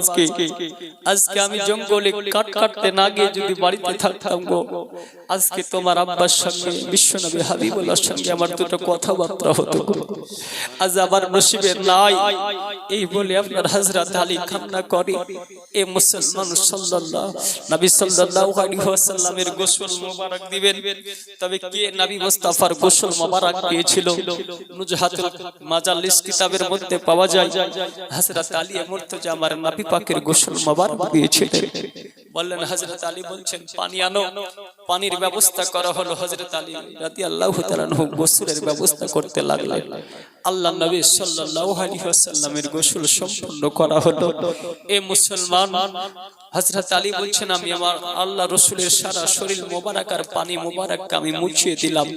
আজকে আমি জঙ্গলে কাট কাটতে না গিয়ে যদি বাড়িতে থাকতাম গো আজকে তোমার আব্বার সঙ্গে বিশ্বনবী হাবিবুল্লাহর সঙ্গে আমার দুটো কথাবার্তা হতো আজ আমার নসিবে নাই এই বলে আপনার হযরত আলী কান্না করে এ মুসলমান নবী সাল্লাল্লাহু আলাইহি ওয়াসাল্লামের গোসল মোবারক দিবেন তবে কে নবী মুস্তাফার গোসল মোবারক পেয়েছিল নুজহাতুল মাজালিস কিতাবের মধ্যে পাওয়া যায় হযরত আলী মুর্তজা আমার নবী পাকের গোসল মোবারক পেয়েছিলেন বললেন হযরত আলী বলছেন পানি আনো পানির ব্যবস্থা করা হলো হযরত আলী রাদিয়াল্লাহু তাআলা আনহু গোসলের ব্যবস্থা করতে লাগলেন আল্লাহ নবী সাল্লাল্লাহু আলাইহি ওয়াসাল্লামের গোসল সম্পূর্ণ করা হলো এ মুসলমান হযরত আলী বলছেন আমি আমার আল্লাহ রাসূলের সারা শরীর মোবারক আর পানি মোবারক আমি মুছিয়ে দিলাম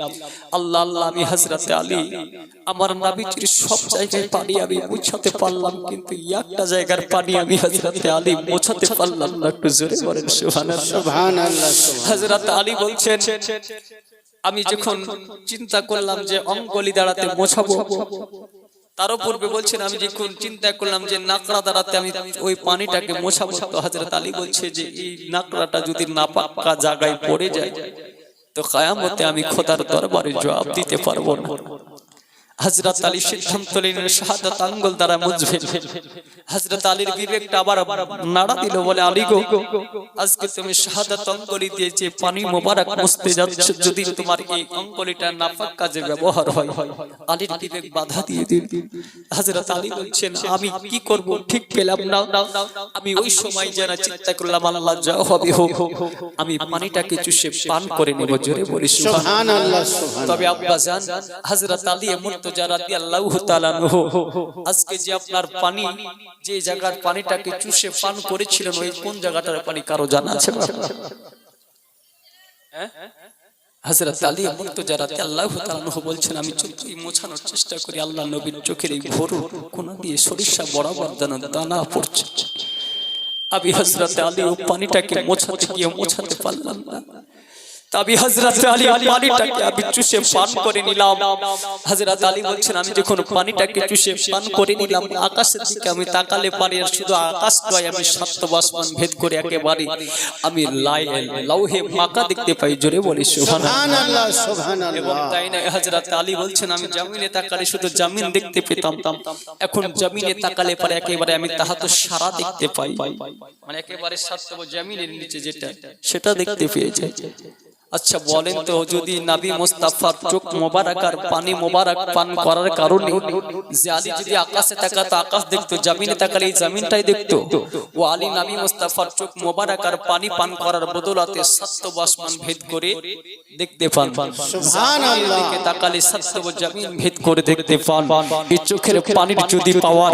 আল্লাহ আল্লাহ আমি হযরত আলী আমার নবীর সব জায়গায় পানি আমি মুছাতে পারলাম কিন্তু একটা জায়গার পানি আমি হযরত আলী মুছাতে পারলাম না একটু জোরে বলেন সুবহানাল্লাহ সুবহানাল্লাহ হযরত আলী বলছেন আমি যখন চিন্তা করলাম যে অঙ্গুলি দাঁড়াতে মোছাবো তার পূর্বে বলছেন আমি যখন চিন্তা করলাম যে নাকড়া দাঁড়াতে আমি ওই পানিটাকে মোছাবো তো হযরত আলী বলছে যে এই নাকড়াটা যদি নাপাকা জায়গায় পড়ে যায় তো কিয়ামতে আমি খোদার দরবারে জবাব দিতে পারবো না হযরত আলী সিদ্ধান্ত নিলেন শাহাদাত আঙ্গুল দ্বারা মুছবে। হযরত আলীর বিবেকটা আবার নাড়া দিল, বলে আলী গো, আজকে তুমি শাহাদাত আঙ্গুলি দিয়ে যে পানি মোবারক মুছতে যাচ্ছ, যদি তোমার এই আঙ্গুলিটা নাপাক কাজে ব্যবহার হয়। আলীর বিবেক বাধা দিয়ে দিল। হযরত আলী বলছেন, আমি কি করব ঠিক পেলাম না। আমি ওই সময় যারা চিন্তা করলাম, আল্লাহ যা হবে হোক, আমি পানিটাকে চুষে পান করে নেব। জোরে বলি সুবহানাল্লাহ, সুবহানাল্লাহ। তবে আব্বা জান হযরত আলী মুর্তজা রাদিয়াল্লাহু তাআলা আনহু আজকে যে আপনার পানি, যে জায়গার পানিটাকে চুষে পান করেছিলেন, ওই কোন জায়গাটার পানি কারো জানা আছে? হযরত আলী মুর্তজা রাদিয়াল্লাহু তাআলা আনহু বলছেন, আমি চোখই মোছানোর চেষ্টা করি, আল্লাহ নবীর চোখের এই ভোর কোনা দিয়ে সরিষা বরাবর দানা পড়ছে। আমি হযরত আলী ও পানিটাকে মোছাতে গিয়ে মোছাতে পারলাম না। তবে হযরত আলী পানিটাকে আমি চুষে পান করে নিলাম। হযরত আলী বলছেন, আমি যখন পানিটাকে চুষে পান করে নিলাম, আকাশের দিকে আমি তাকালে পারি, আর শুধু আকাশ নয়, আমি সাত আসমান ভেদ করে একেবারে আমি লাউহে মাকা দেখতে পাই। জোরে বলি সুবহানাল্লাহ, এবং সুবহানাল্লাহ। তাই না, হযরত আলী বলছেন, আমি জমিনে তাকালে শুধু জমিন দেখতে পেতাম, এখন জমিনে তাকালে পরে একেবারে আমি তাহাত সারা দেখতে পাই, মানে একেবারে সাত জমিনের নিচে যেটা সেটা দেখতে পেয়ে যাই। আচ্ছা বলেন তো, যদি নবী মুস্তাফার চোখ মোবারক আর পানি মোবারক পান করার কারণে যে আলী যদি আকাশে তাকাতো আকাশ দেখতো, জমিনে তাকালে এই জমিনটাই দেখতো, ও আলী নবী মুস্তাফার চোখ মোবারক আর পানি পান করার বদলাতে সাত আসমান ভেদ করে দেখতে পান। সুবহানাল্লাহ। দিকে তাকালে সাত জমিন ভেদ করে দেখতে পান। এই চোখের পানির যদি পাওয়ার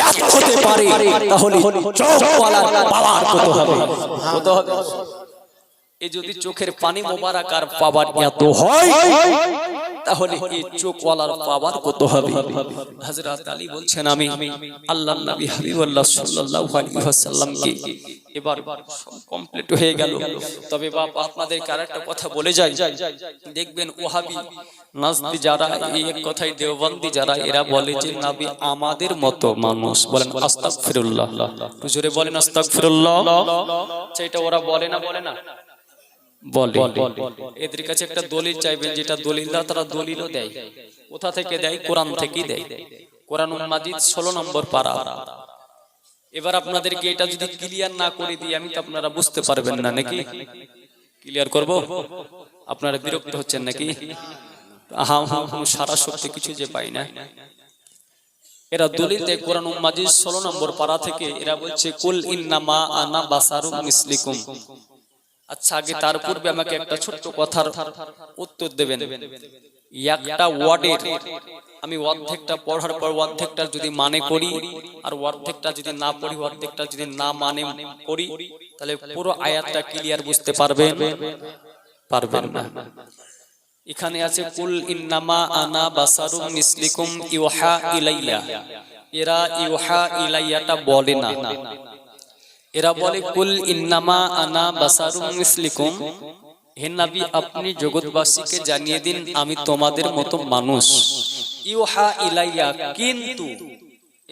এত হতে পারে, তাহলে চোখওয়ালার পাওয়ার কত হবে? কত হবে? এই যদি চোখের পানি মোবারক আর পাওয়ার এত হয়, তাহলে এই চোখওয়ালার পাওয়ার কত হবে? হযরত আলী বলছেন, আমি আল্লাহর নবী হাবিবুল্লাহ সাল্লাল্লাহু আলাইহি ওয়াসাল্লামকে এবার কমপ্লিট হয়ে গেল। তবে বাপ আপনাদের আরেকটা কথা বলে যাই, দেখবেন ওয়াহাবি নাজদি যারা, এই এক কথাই দেওবন্দি যারা, এরা বলে যে নবী আমাদের মতো মানুষ। বলেন আস্তাগফিরুল্লাহ, হুজুরে বলেন আস্তাগফিরুল্লাহ। সেটা ওরা বলে না, বলে না বলে। এদের কাছে একটা দলিল চাইবেন, যেটা দলিল না, তারা দলিলও দেয়। কোথা থেকে দেয়? কোরআন থেকেই দেয়। কোরআনুল মাজিদ 16 নম্বর পারা। এবার আপনাদেরকে এটা যদি ক্লিয়ার না করে দিই আমি, তো আপনারা বুঝতে পারবেন না, নাকি? ক্লিয়ার করব? আপনারা বিরক্ত হচ্ছেন নাকি? সারা সত্যি কিছু যে পাই না। এরা দলিল দেয় কোরআনুল মাজিদ 16 নম্বর পারা থেকে। এরা বলছে, কুল ইন্নামা আনা বাসারুম মিসলিকুম। আচ্ছা, আগে তার পূর্বে আমাকে একটা ছোট্ট কথার উত্তর দেবেন। একটা ওয়ার্ডের আমি অর্ধেকটা পড়ার পর অর্ধেকটা যদি মানে করি, আর অর্ধেকটা যদি না পড়ি, অর্ধেকটা যদি না মানে করি, তাহলে পুরো আয়াতটা ক্লিয়ার বুঝতে পারবেন? পারবেন না। এখানে আছে কুল ইন্নামা আনা বাসারুম মিসলিকুম ইউহা ইলাইয়া। এরা ইউহা ইলাইয়াটা বলে না, এরা বলে কুল ইন্নামা আনা বাসারুম মিসলিকুম। হে নবী, আপনি জগৎবাসীকে জানিয়ে দিন, আমি তোমাদের মতো মানুষ। ইউহা ইলাইয়া, কিন্তু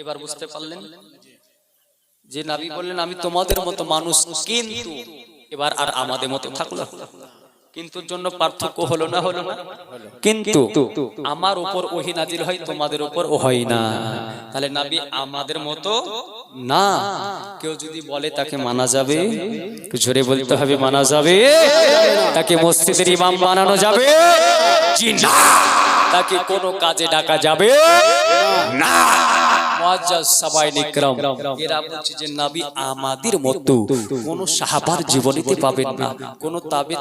এবার বুঝতে পারলেন যে নবী বললেন আমি তোমাদের মতো মানুষ, কিন্তু এবার আর আমাদের মতো থাকলো। কিন্তুর জন্য পার্থক্য হলো না? হলো না? কিন্তু আমার উপর ওহী নাজিল হয়, তোমাদের উপর ও হয় না। তাহলে নবী আমাদের মতো না। কেউ যদি বলে তাকে মানা যাবে? একটু জোরে বলতে হবে, মানা যাবে? তাকে মসজিদের ইমাম বানানো যাবে? জি না। তাকে কোনো কাজে ডাকা যাবে না। মুআজ্জাজ সাহাবায়ে ইকরাম এরা বলছে যে নবী আমাদের মতো। কোন সাহাবার জীবনীতে পাবেন না, কোন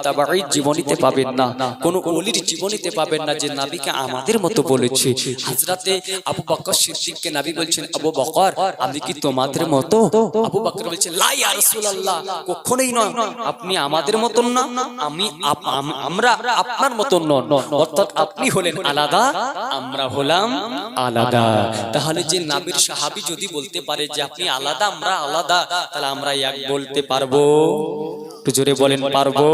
তাবেঈর জীবনীতে পাবেন না, কোন ওলির জীবনীতে পাবেন না যে নবীকে আমাদের মতো বলেছে। হযরতে আবু বকর সিদ্দিককে নবী বলছেন, আবু বকর আমি কি তোমাদের মতো? আবু বকর বলছেন, লা ইয়া রাসূলুল্লাহ, কখনোই নয়, আপনি আমাদের মতো না, আমরা আপনার মতো নন। অর্থাৎ আপনি হলেন আলাদা, আমরা হলাম আলাদা। তাহলে যে নবীর সাহাবী যদি বলতে পারে যে আপনি আলাদা, আমরা আলাদা, তাহলে আমরা এক বলতে পারবো? একটু জোরে বলেন, পারবো?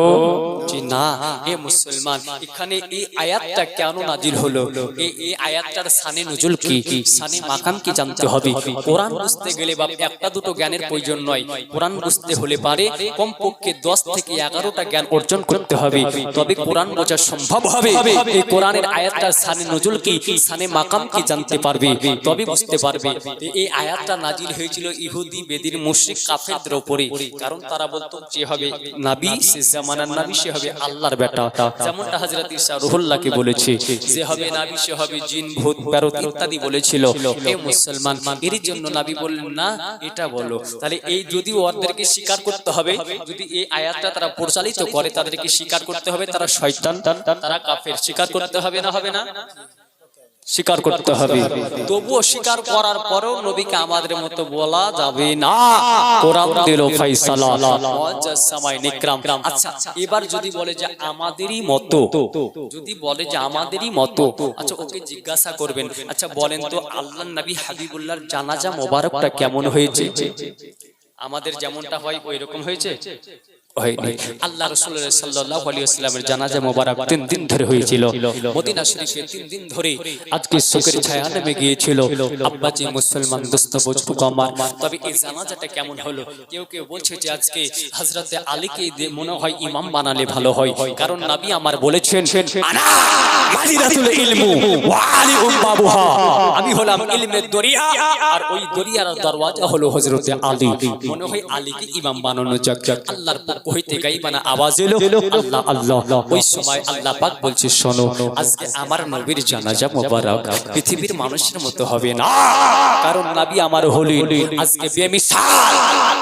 জি না এ মুসলমান, এখানে এই আয়াতটা কেন নাজিল হলো, এই আয়াতটার শানে নুজুল কি, শানে মাকাম কি জানতে হবে। কোরআন বুঝতে গেলে বা একটা দুটো জ্ঞানের প্রয়োজন নয়, কোরআন বুঝতে হলে পারে কমপক্ষে 10 থেকে 11টা জ্ঞান অর্জন করতে হবে, তবে কোরআন বোঝা সম্ভব হবে। এই কোরআনের আয়াতটার শানে নুজুল কি, শানে মাকাম কি জানতে পারবে, তবে বুঝতে পারবে। এই আয়াতটা নাজিল হয়েছিল ইহুদি বেদির মুশরিক কাফেরদের উপরে, কারণ তারা বলতো যে হবে নবী সে জামানার নবী সে হবে আল্লাহর বেটা, যেমনটা হযরত ঈসা রুহুল্লাহকে বলেছে যে হবে নবী সে হবে জিন ভূত প্রেত ইত্যাদি বলেছিল। এই মুসলমান এর জন্য নবী বললেন না এটা বলো। তাহলে এই যদি ওদেরকে স্বীকার করতে হবে, যদি এই আয়াতটা তারা পরিচালিত করে তাদেরকে স্বীকার করতে হবে তারা শয়তান, তারা কাফের, স্বীকার করতে হবে না হবে না, স্বীকার করতে হবে। তবুও স্বীকার করার পরেও নবীকে আমাদের মতো বলা যাবে না, কোরআন দিল ফয়সালা মুআজ্জাজ সামাইন ইকরাম। আচ্ছা এবার যদি বলে যে আমাদেরই মতো, যদি বলে যে আমাদেরই মতো, আচ্ছা ওকে জিজ্ঞাসা করবেন আচ্ছা বলেন তো আল্লাহর নবী হাবিবুল্লাহর জানাজা মোবারকটা কেমন হয়েছে? আমাদের যেমনটা হয় ওই রকম হয়েছে? হয়নি। আল্লাহ রাসূল সাল্লাল্লাহু আলাইহি ওয়াসাল্লামের জানাজা মোবারক 3 দিন ধরে হয়েছিল মদিনা শরীফে, 3 দিন ধরে আজকে শোকের ছায়া নেমে গিয়েছিল। আব্বাজি মুসলমান দোস্ত বুজুর্গ আমার, তবে এই জানাজাটা কেমন হলো? কেউ কেউ বলছে যে আজকে হযরতে আলীকে মনে হয় ইমাম বানালে ভালো হয়, কারণ নবী আমার বলেছেন আনা মাদিনাতুল ইলমু ওয়া আলী বাবুহা, আমি হলাম ইলমের দরিয়া আর ওই দরিয়ার দরওয়াজা হলো হযরতে আলী। মনে হয় আলীকে ইমাম বানানো যাক। আল্লাহর পক্ষ হইতে গায়বানা আওয়াজ এলো আল্লাহ আল্লাহ। ওই সময় আল্লাহ পাক বলছে শোনো আজকে আমার নবীর জানাজা মোবারক পৃথিবীর মানুষের মতো হবে না, কারণ নবী আমার হলেন আজকে বেমিসাল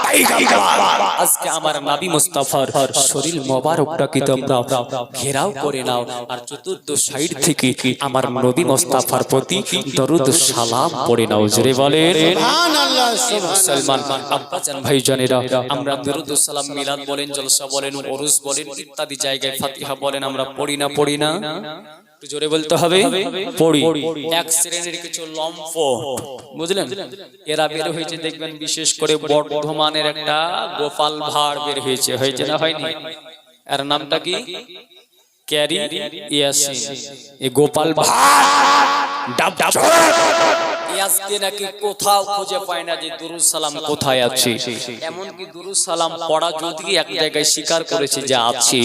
পয়গম্বর। আজকে আমার নবী মুস্তাফার শরীর মোবারকটাকে তোমরা ঘেরাও করে নাও আর চতুর্থ সাইড থেকে আমার নবী মুস্তাফার প্রতি দরুদ সালাম পড়ে নাও। জোরে বলেন সুবহানাল্লাহ। মুসলমান আব্বাজান ভাইজানেরা, আমরা দরুদ সালাম মিলাদ বলেন, জলসা বলেন, উরুস বলেন, ইত্যাদি জায়গায় ফাতিহা বলেন আমরা পড়ি না? পড়ি না? একটু জোরে বলতে হবে পড়ি। এক শ্রেণীর কিছু লম্ফ বুঝলেন, এরা বের হয়েছে দেখবেন, বিশেষ করে বর্ধমানের একটা গোপাল ভাড় বের হয়েছে, হয়েছে না হয়নি? এর নামটা কি? ক্যারি ইয়াসিন। এই গোপাল ভাড় ডাব ডাব আজকে নাকি কোথাও খুঁজে পায় না যে দুরুদ সালাম কোথায় আছে। এমনকি দুরুদ সালাম পড়া যদি এক জায়গায় স্বীকার করেছে যে আছে,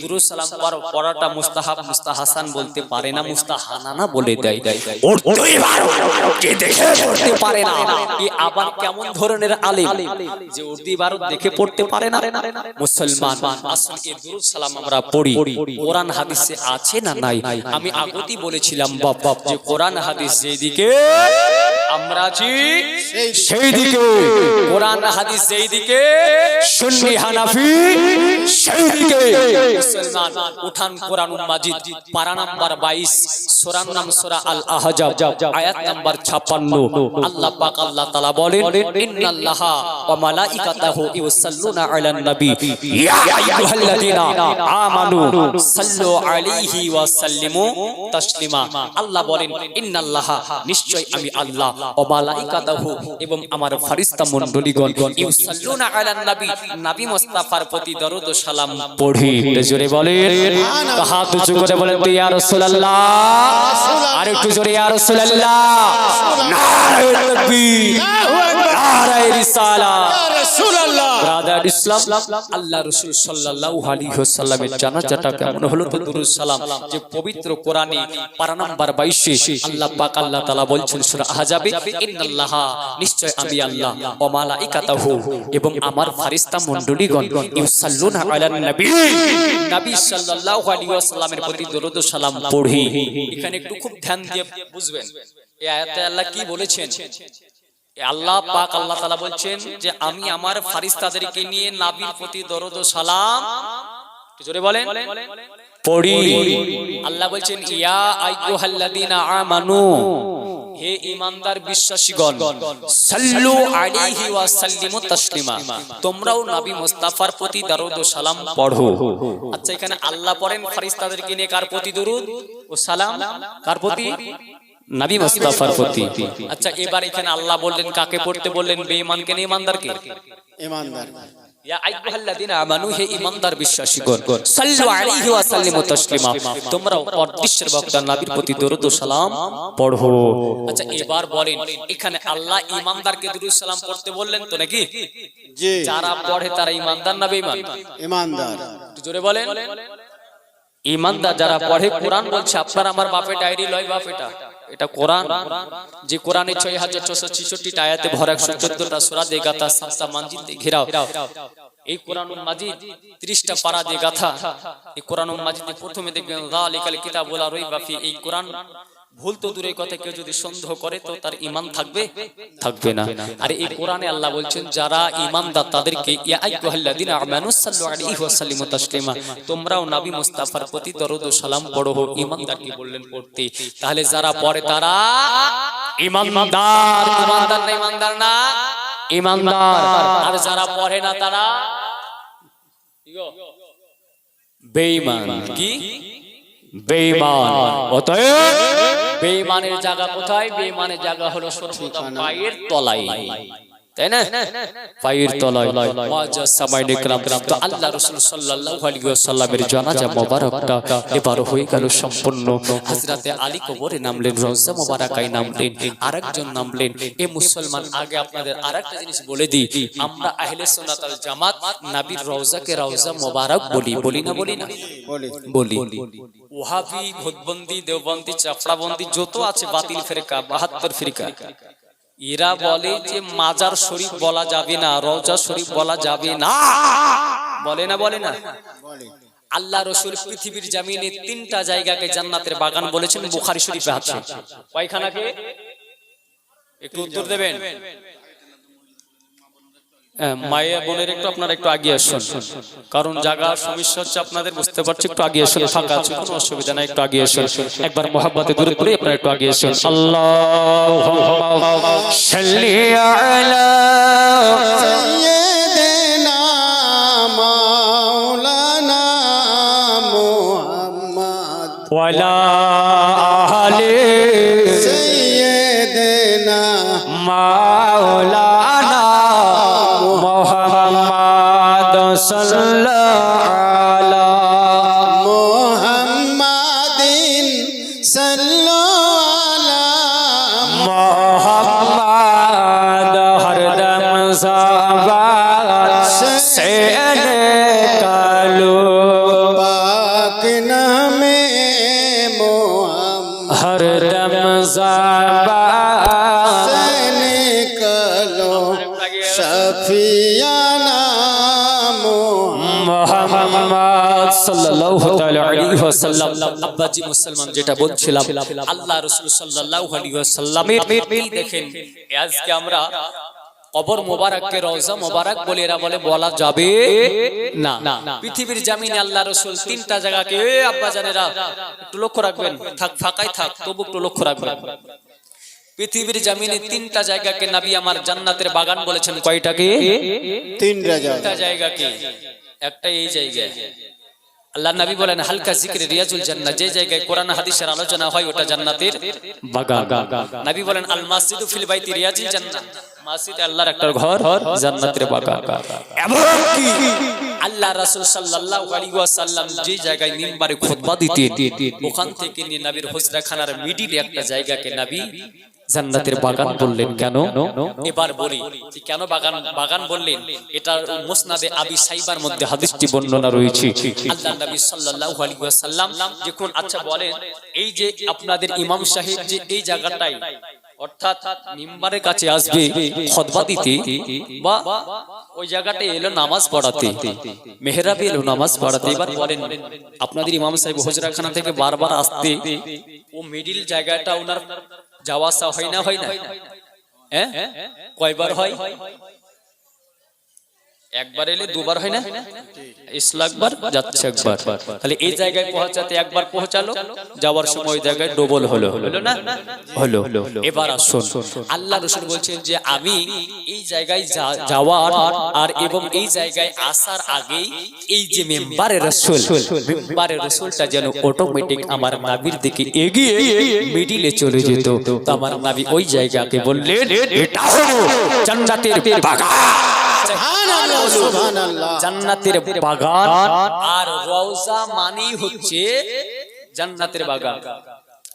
দুরুদ সালাম পড়াটা মুস্তাহাব মুস্তাহাসান বলতে পারে না, মুস্তাহানানা বলে দেয়। পড়তে পারে না, এই আবার কেমন ধরনের আলেম যে উর্দু ইবারত দেখে পড়তে পারে না? মুসলমান আসলে এই দুরুদ সালাম আমরা পড়ি, কোরআন হাদিসে আছে না নাই? আমি আগেই বলেছিলাম বাবা যে কোরআন হাদিস যেদিকে আমরা আছি সেই দিকে, কোরআন হাদিস যেই দিকে, সুন্নি হানাফি সেই দিকে। মুসলমান উঠান কোরআনুল মাজিদ পারা নাম্বার 22, সূরার নাম সূরা আল আহজাব, আয়াত নাম্বার 56। আল্লাহ পাক আল্লাহ তাআলা বলেন ইন্নাল্লাহা ওয়া মালাইকাতাহু ইউসাল্লুনা আলান নবী ইয়া আইয়ুহাল্লাযীনা আমানু সাল্লু আলাইহি ওয়া সাল্লিমু তাসলিমা। আল্লাহ বলেন ইন্নাল্লাহা, নিশ্চয় আমি আল্লাহ, ওয়া মালাইকাতাহু এবং আমার ফেরেশতা মণ্ডলীগণ, ইউসাল্লুনা আলান নবী, নবী মুস্তাফার প্রতি দরুদ ও সালাম পড়ি। জোরে বলেন, হাত উঁচু করে বলেন তো ইয়া রাসূলুল্লাহ, আর একটু জোরে ইয়া রাসূলুল্লাহ। নারে তাকবীর, নারে রিসালাত, ইয়া রাসূলুল্লাহ। ব্রাদার ইসলাম, আল্লাহ রাসূল সাল্লাল্লাহু আলাইহি ওয়াসাল্লামের জানাজাটা কেমন হলো? তো দুরুদ সালাম যে পবিত্র কোরআনে পারা নাম্বার 22 আল্লাহ পাক আল্লাহ তাআলা বলছেন সূরা আহজাবে ইন্নাল্লাহা, নিশ্চয় আমি আল্লাহ, ওয়া মালাইকাতাহু এবং আমার ফেরেশতা মণ্ডলীগণ, ইউসাল্লুনা আলান নবী, নবী সাল্লাল্লাহু আলাইহি ওয়াসাল্লামের প্রতি দরুদ ও সালাম পড়ি। এখানে একটু খুব ধ্যান দিয়ে বুঝবেন এই আয়াতে আল্লাহ কি বলেছেন। আল্লাহ পাক আল্লাহ তাআলা বলছেন যে আমি আমার ফেরেশতাদেরকে নিয়ে নবীর প্রতি দরুদ ও সালাম, জোরে বলেন, পড়ি। আল্লাহ বলছেন ইয়া আইয়ুহাল্লাযীনা আমানু, হে ঈমানদার বিশ্বাসীগণ, সাল্লু আলাইহি ওয়া সাল্লিমু তাসলিমা, তোমরাও নবী মুস্তাফার প্রতি দরুদ ও সালাম পড়ো। আচ্ছা এখানে আল্লাহ পড়েন ফেরেশতাদেরকে নিয়ে কার প্রতি দরুদ ও সালাম? কার প্রতি? নবী মুস্তাফার প্রতি। আচ্ছা এবার এখানে আল্লাহ বললেন কাকে পড়তে বললেন? বেঈমানকে না ঈমানদারকে? ईमानदार ইয়া আইয়ুহাল্লাযীনা আমানু হে ঈমানদার বিশ্বাসীগণ সাল্লু আলাইহি ওয়া সাল্লিমু তাসলিমা তোমরা পরদিশের বক্তা নবীর প্রতি দরুদ ও সালাম পড়ো। আচ্ছা এবার বলেন এখানে আল্লাহ ঈমানদারকে দরুদ সালাম পড়তে বললেন তো নাকি? जी যারা পড়ে তারা ঈমানদার না বেঈমান? ईमानदार একটু জোরে বলেন। ঈমানদার যারা পড়ে, কোরআন বলছে আপনার আমার বাপের ডায়েরি লয় বাপ, এটা কোরআন, যে কোরআনে ৬৬৬৬ আয়াতে ভরা ১১৪টা সূরা দিয়ে গাথা, ৭টা মানজিল দিয়ে ঘেরাও। এই কোরআনুল মাজিদ ৩০টা পারা দিয়ে গাথা। এই কোরআনুল মাজিদে প্রথমে দেখবেন যালিকাল কিতাবু লা রাইবা ফি। এই কোরআন ভুল তো দূরের কথা, কেউ যদি সন্দেহ করে তো তার ঈমান থাকবে থাকবে না। আর এই কোরআনে আল্লাহ বলছেন যারা ঈমানদার তাদেরকে ইয়া আইয়ুহাল্লাযীনা আমানু সাল্লু আলাইহি ওয়া সাল্লিমু তাসলিমা তোমরাও নবী মুস্তাফার প্রতি দরুদ ও সালাম পড়ো। ঈমানদারকে বললেন পড়তে। তাহলে যারা পড়ে তারা ঈমানদার। ঈমানদার না ঈমানদার না ঈমানদার। আর যারা পড়ে না তারা বেঈমান। কি বেঈমান? অতএব বেঈমানের জায়গা কোথায়? বেঈমানের জায়গা হলো সর্বদা পায়ের তলায়, তাই না? পায়ের তলায়। মুআজ্জাজ সামাইনে کرام, তো আল্লাহ রাসূল সাল্লাল্লাহু আলাইহি ওয়াসাল্লামের জানাজা মোবারকটা এবার হয়ে গেল সম্পূর্ণ। হযরতে আলী কবরে নামলেন, রওজা মোবারকায় নামলেন, আরেকজন নামলেন। এ মুসলমান, আগে আপনাদের আরেকটা জিনিস বলে দিই, আমরা আহলে সুন্নাত ওয়াল জামাত নবীর রওজাকে রওজা মোবারক বলি, বলি না বলি না বলি। ওহাবি, ভূতবন্দি, দেওবন্দি, চাপড়াবন্দি যত আছে বাতিল ফিরকা, ৭২ ফিরকা, এরা বলে যে মাজার শরীফ বলা যাবে না, রওজা শরীফ বলা যাবে না। বলে না বলে না? আল্লাহ রাসূল পৃথিবীর জমিনে ৩টা জায়গাকে জান্নাতের বাগান বলেছেন, বুখারী শরীফে আছে। কয়খানাকে? একটু উত্তর দেবেন। মায়ের বোনের একটু আপনারা একটু আগে আসুন, কারণ জায়গা সমস্যা হচ্ছে আপনাদের, বুঝতে পারছি। একটু আগে আসুন, ফাঁকা আছে, কোনো অসুবিধা নাই, একটু আগে আসুন। একবার মোহাব্বতে দূরে পড়ে আপনারা একটু আগে আসুন। আল্লাহুম্মা সাল্লি আলা सय्यदना मौलाना मुहम्मद ওয়ালা আহলি सय्यदना মাওলানা মুহাম্মদ সাল্লাল্লাহু আলা मुहम्मदिन सल्लल्लाहु अलैहि मोहम्मद हरदम ज़बान से निकालो, पाक नामे मुहम्मद हरदम ज़बान से निकलो शफियाना মোহাম্মদ সাল্লাল্লাহু তাআলা আলাইহি ওয়াসাল্লাম। আব্বাজি মুসলমান, যেটা বলছিলাম, আল্লাহ রাসূল সাল্লাল্লাহু আলাইহি ওয়াসাল্লামের এই দেখেন, আজকে আমরা কবর মোবারককে রওজা মোবারক বলে, এরা বলে বলা যাবে না। পৃথিবীর জমিনে আল্লাহ রাসূল ৩টা জায়গাকে, আব্বা জানেরা একটু লক্ষ্য রাখবেন, থাক ফাঁকাই থাক তবু একটু লক্ষ্য রাখবেন। পৃথিবীর জমিনে ৩টা জায়গাকে নবী আমার জান্নাতের বাগান বলেছেন। কয়টাকে? 3টা জায়গাকে। একটা এই জায়গায় আল্লাহ নবী বলেন হালকা জিকরে রিয়াজুল জান্নাহ, যে জায়গায় কোরআন হাদিসের আলোচনা হয় ওটা জান্নাতের বাগান। নবী বলেন আল মাসজিদু ফিল বাইতি রিয়াজুল জান্নাহ, মসজিদে আল্লাহর একটা ঘর, জান্নাতের বাগান। এমনকি আল্লাহ রাসূল সাল্লাল্লাহু আলাইহি ওয়াসাল্লাম যে জায়গায় মিম্বারে খুতবা দিতেন, ওখান থেকে নিয়ে নবীর হুজরাখানার মিডিলে একটা জায়গাকে নবী জান্নাতের বাগান বললেন। কেন? এবার বলি যে কেন বাগান বললেন। এটা মুসনাদে আবি সাইবার মধ্যে হাদিসটি বর্ণনা রয়েছে। আল্লাহ নবী সাল্লাল্লাহু আলাইহি ওয়াসাল্লাম যখন, আচ্ছা বলেন, এই যে আপনাদের ইমাম সাহেব যে এই জায়গাটায়, অর্থাৎ মিম্বারের কাছে আসবে খুতবা দিতে, বা ওই জায়গাটায় এলো নামাজ পড়াতে, মেহরাবে এলো নামাজ পড়াতে, এবার বলেন আপনাদের ইমাম সাহেব হুজরাখানা থেকে বারবার আসতে, ও মিডিল জায়গাটা ওনার যাওয়া আসা হয় না হয় না? কয়বার হয়? একবার এলে দুবার হয় না? ইসলাকবার যাচ্ছে একবার। তাহলে এই জায়গায় পৌঁছাতে একবার পৌঁছালো, যাওয়ার সময় জায়গায় ডবল হলো, হলো না? হলো। এবার আসুন, আল্লাহ রাসূল বলছেন যে আমি এই জায়গায় যাওয়ার আর এবং এই জায়গায় আসার আগে এই যে মিম্বারে রাসূলটা যেন অটোমেটিক আমার নবীর দিকে এগিয়ে মিডিলে চলে যেত। তো আমার নবী ওই জায়গাকে বললেন এটা হলো জান্নাতের বাগান। সুবহানাল্লাহ। জান্নাতের বাগান। আর রওজা মানেই হচ্ছে জান্নাতের বাগান।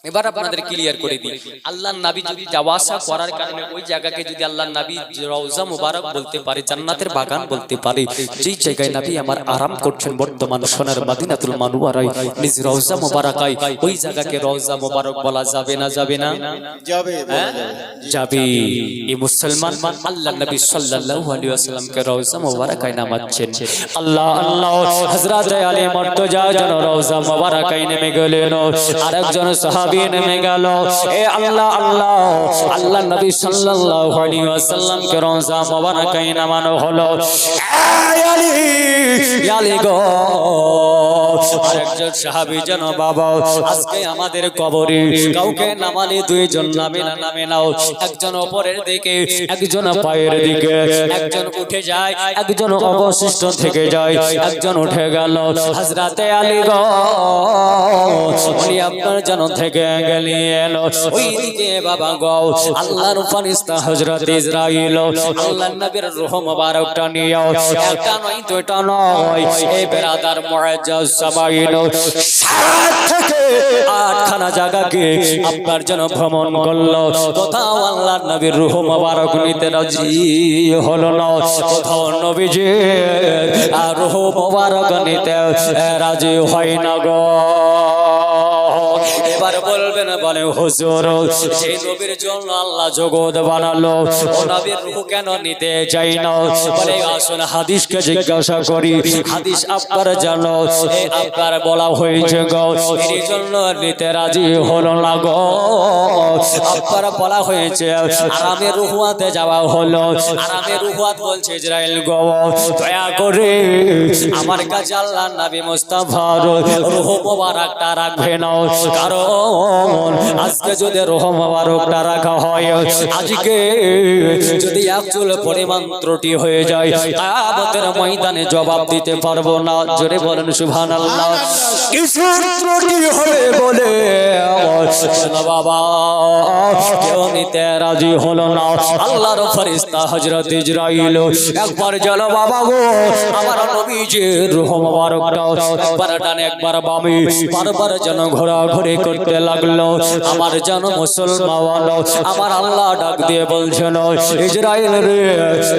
এবার আপনাদের ক্লিয়ার করে দিই, আল্লাহর নবী যদি যাওয়া আসা করার কারণে ওই জায়গাকে যদি আল্লাহর নবী রওজা মুবারক বলতে পারে, জান্নাতের বাগান বলতে পারে, যেই জায়গায় নবী আমার আরাম করছেন বর্তমান সোনার মদিনাতুল মুনাওয়ারায় নিজ রওজা মুবারকায়, ওই জায়গাকে রওজা মুবারক বলা যাবে না? যাবে না? যাবে, হ্যাঁ যাবে। এই মুসলমান আল্লাহর নবী সাল্লাল্লাহু আলাইহি ওয়াসাল্লামকে রওজা মুবারকায় নামাচ্ছেন। আল্লাহ আল্লাহ হযরত আলী মুর্তজা জন রওজা মুবারকায় নেমে গেলেন, আরেকজন সাহাবী নেমে গেল। এ আল্লাহ আল্লাহ আল্লাহর নবী সাল্লাল্লাহু আলাইহি ওয়াসাল্লামকে রওজা মুবারকায় নামানো হলো। আলী আলী গো, আরেকজন সাহাবী জন বাবা, আজকে আমাদের কবরে কাউকে নামালে দুইজন নামে না, নামে নাও। একজন উপরের দিকে, একজন পায়ের দিকে, একজন উঠে যায়, একজন অবশিষ্ট থেকে যায়, একজন উঠে গেল। হযরতে আলী গো, উনি আপনার জন থেকে গেলেন ওই দিকে বাবা গো। আল্লাহর ফেরেশতা হযরত ইসরাইল আল্লাহর নবীর রূহ মুবারকটা নিয়ে একটা নয় দুইটা নয়, এই বেরাদার মুআজ্জাজ সামাইল 7 থেকে 8 খানা জায়গাকে আপনার জন্য ভ্রমণ করলো। কোথাও আল্লাহর নবীর রূহ মুবারক নিতে রাজি হলো না, কোথাও নবীজি আর রূহ মুবারক নিতে রাজি হয় না গো। এবার বলবেন, বলে হুজুর যে নবীর জন্য আল্লাহ জগৎ বানালো, ও নবীর রূহ কেন নিতে চাই না? বলে আসুন হাদিসকে জিজ্ঞাসা করি, হাদিস আপনার জানো, এই আপনার বলা হয়েছে গো, এর জন্য নিতে রাজি হলো না গো। আপনার বলা হয়েছে আরামে রুহুয়াতে যাওয়া হলো, আরামে রুহুয়াত বলছে ইসরাইল গো, দয়া করে আমার কাছে আল্লাহর নবী মুস্তাফার রূহ মুবারকটা রাখবে না, কারণ আজকে যদি রূহ মুবারকটা রাখা হয়, আজকে যদি একচুল পরিমাণ ত্রুটি হয়ে যায়, কিয়ামতের ময়দানে জবাব দিতে পারবো না। জোরে বলেন সুবহানাল্লাহ। কিছু ত্রুটি হবে বলে বাবা কেউ নিতে রাজি হলো না। আল্লাহর ফেরেশতা হযরত ইসরাইল একবার চলো বাবা গো, আমার নবীজির রূহ মুবারকটা একবার ডানে একবার বামে বারবার যেন ঘোরাঘুরি করতে লাগলো। আমার যেন মুসলমান, আমার আল্লাহ ডাক দিয়ে বলছেন, ইসরাইল রে,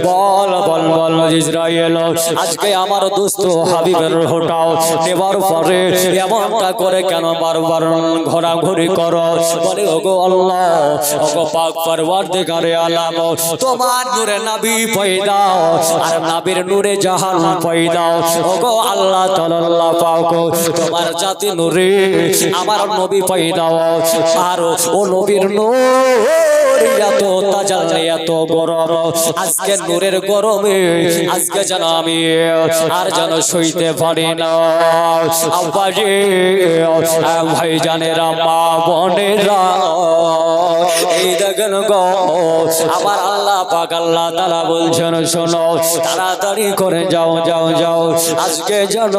বল বল বল ইসরাইল, আজকে আমার দোস্ত হাবিবের রূহটাও নেবার পরে এমনটা করে কেন বারবার ঘোরাঘুরি করো? বলে ওগো আল্লাহ, ওগো পাক পরওয়ারদিগারে আলাম, তোমার নূরে নবী পয়দা আর নবীর নূরে জাহান পয়দা। ওগো আল্লাহ তাআলা পাক, তোমার জাতি নূরে আমার নবী পয়দা, আর ও নবীর নূর এত তাজাল্লি এত গরম, আজকে নূরের গরমে আজকে যেন আমি আর যেন সইতে পারি না। আব্বাজি ভাই জানেরা, মা বোনেরা, এই দেখেন গো, আমার আল্লাহ পাক আল্লাহ তাআলা বলছেন, শোনো তাড়াতাড়ি করে যাও যাও যাও, আজকে যেন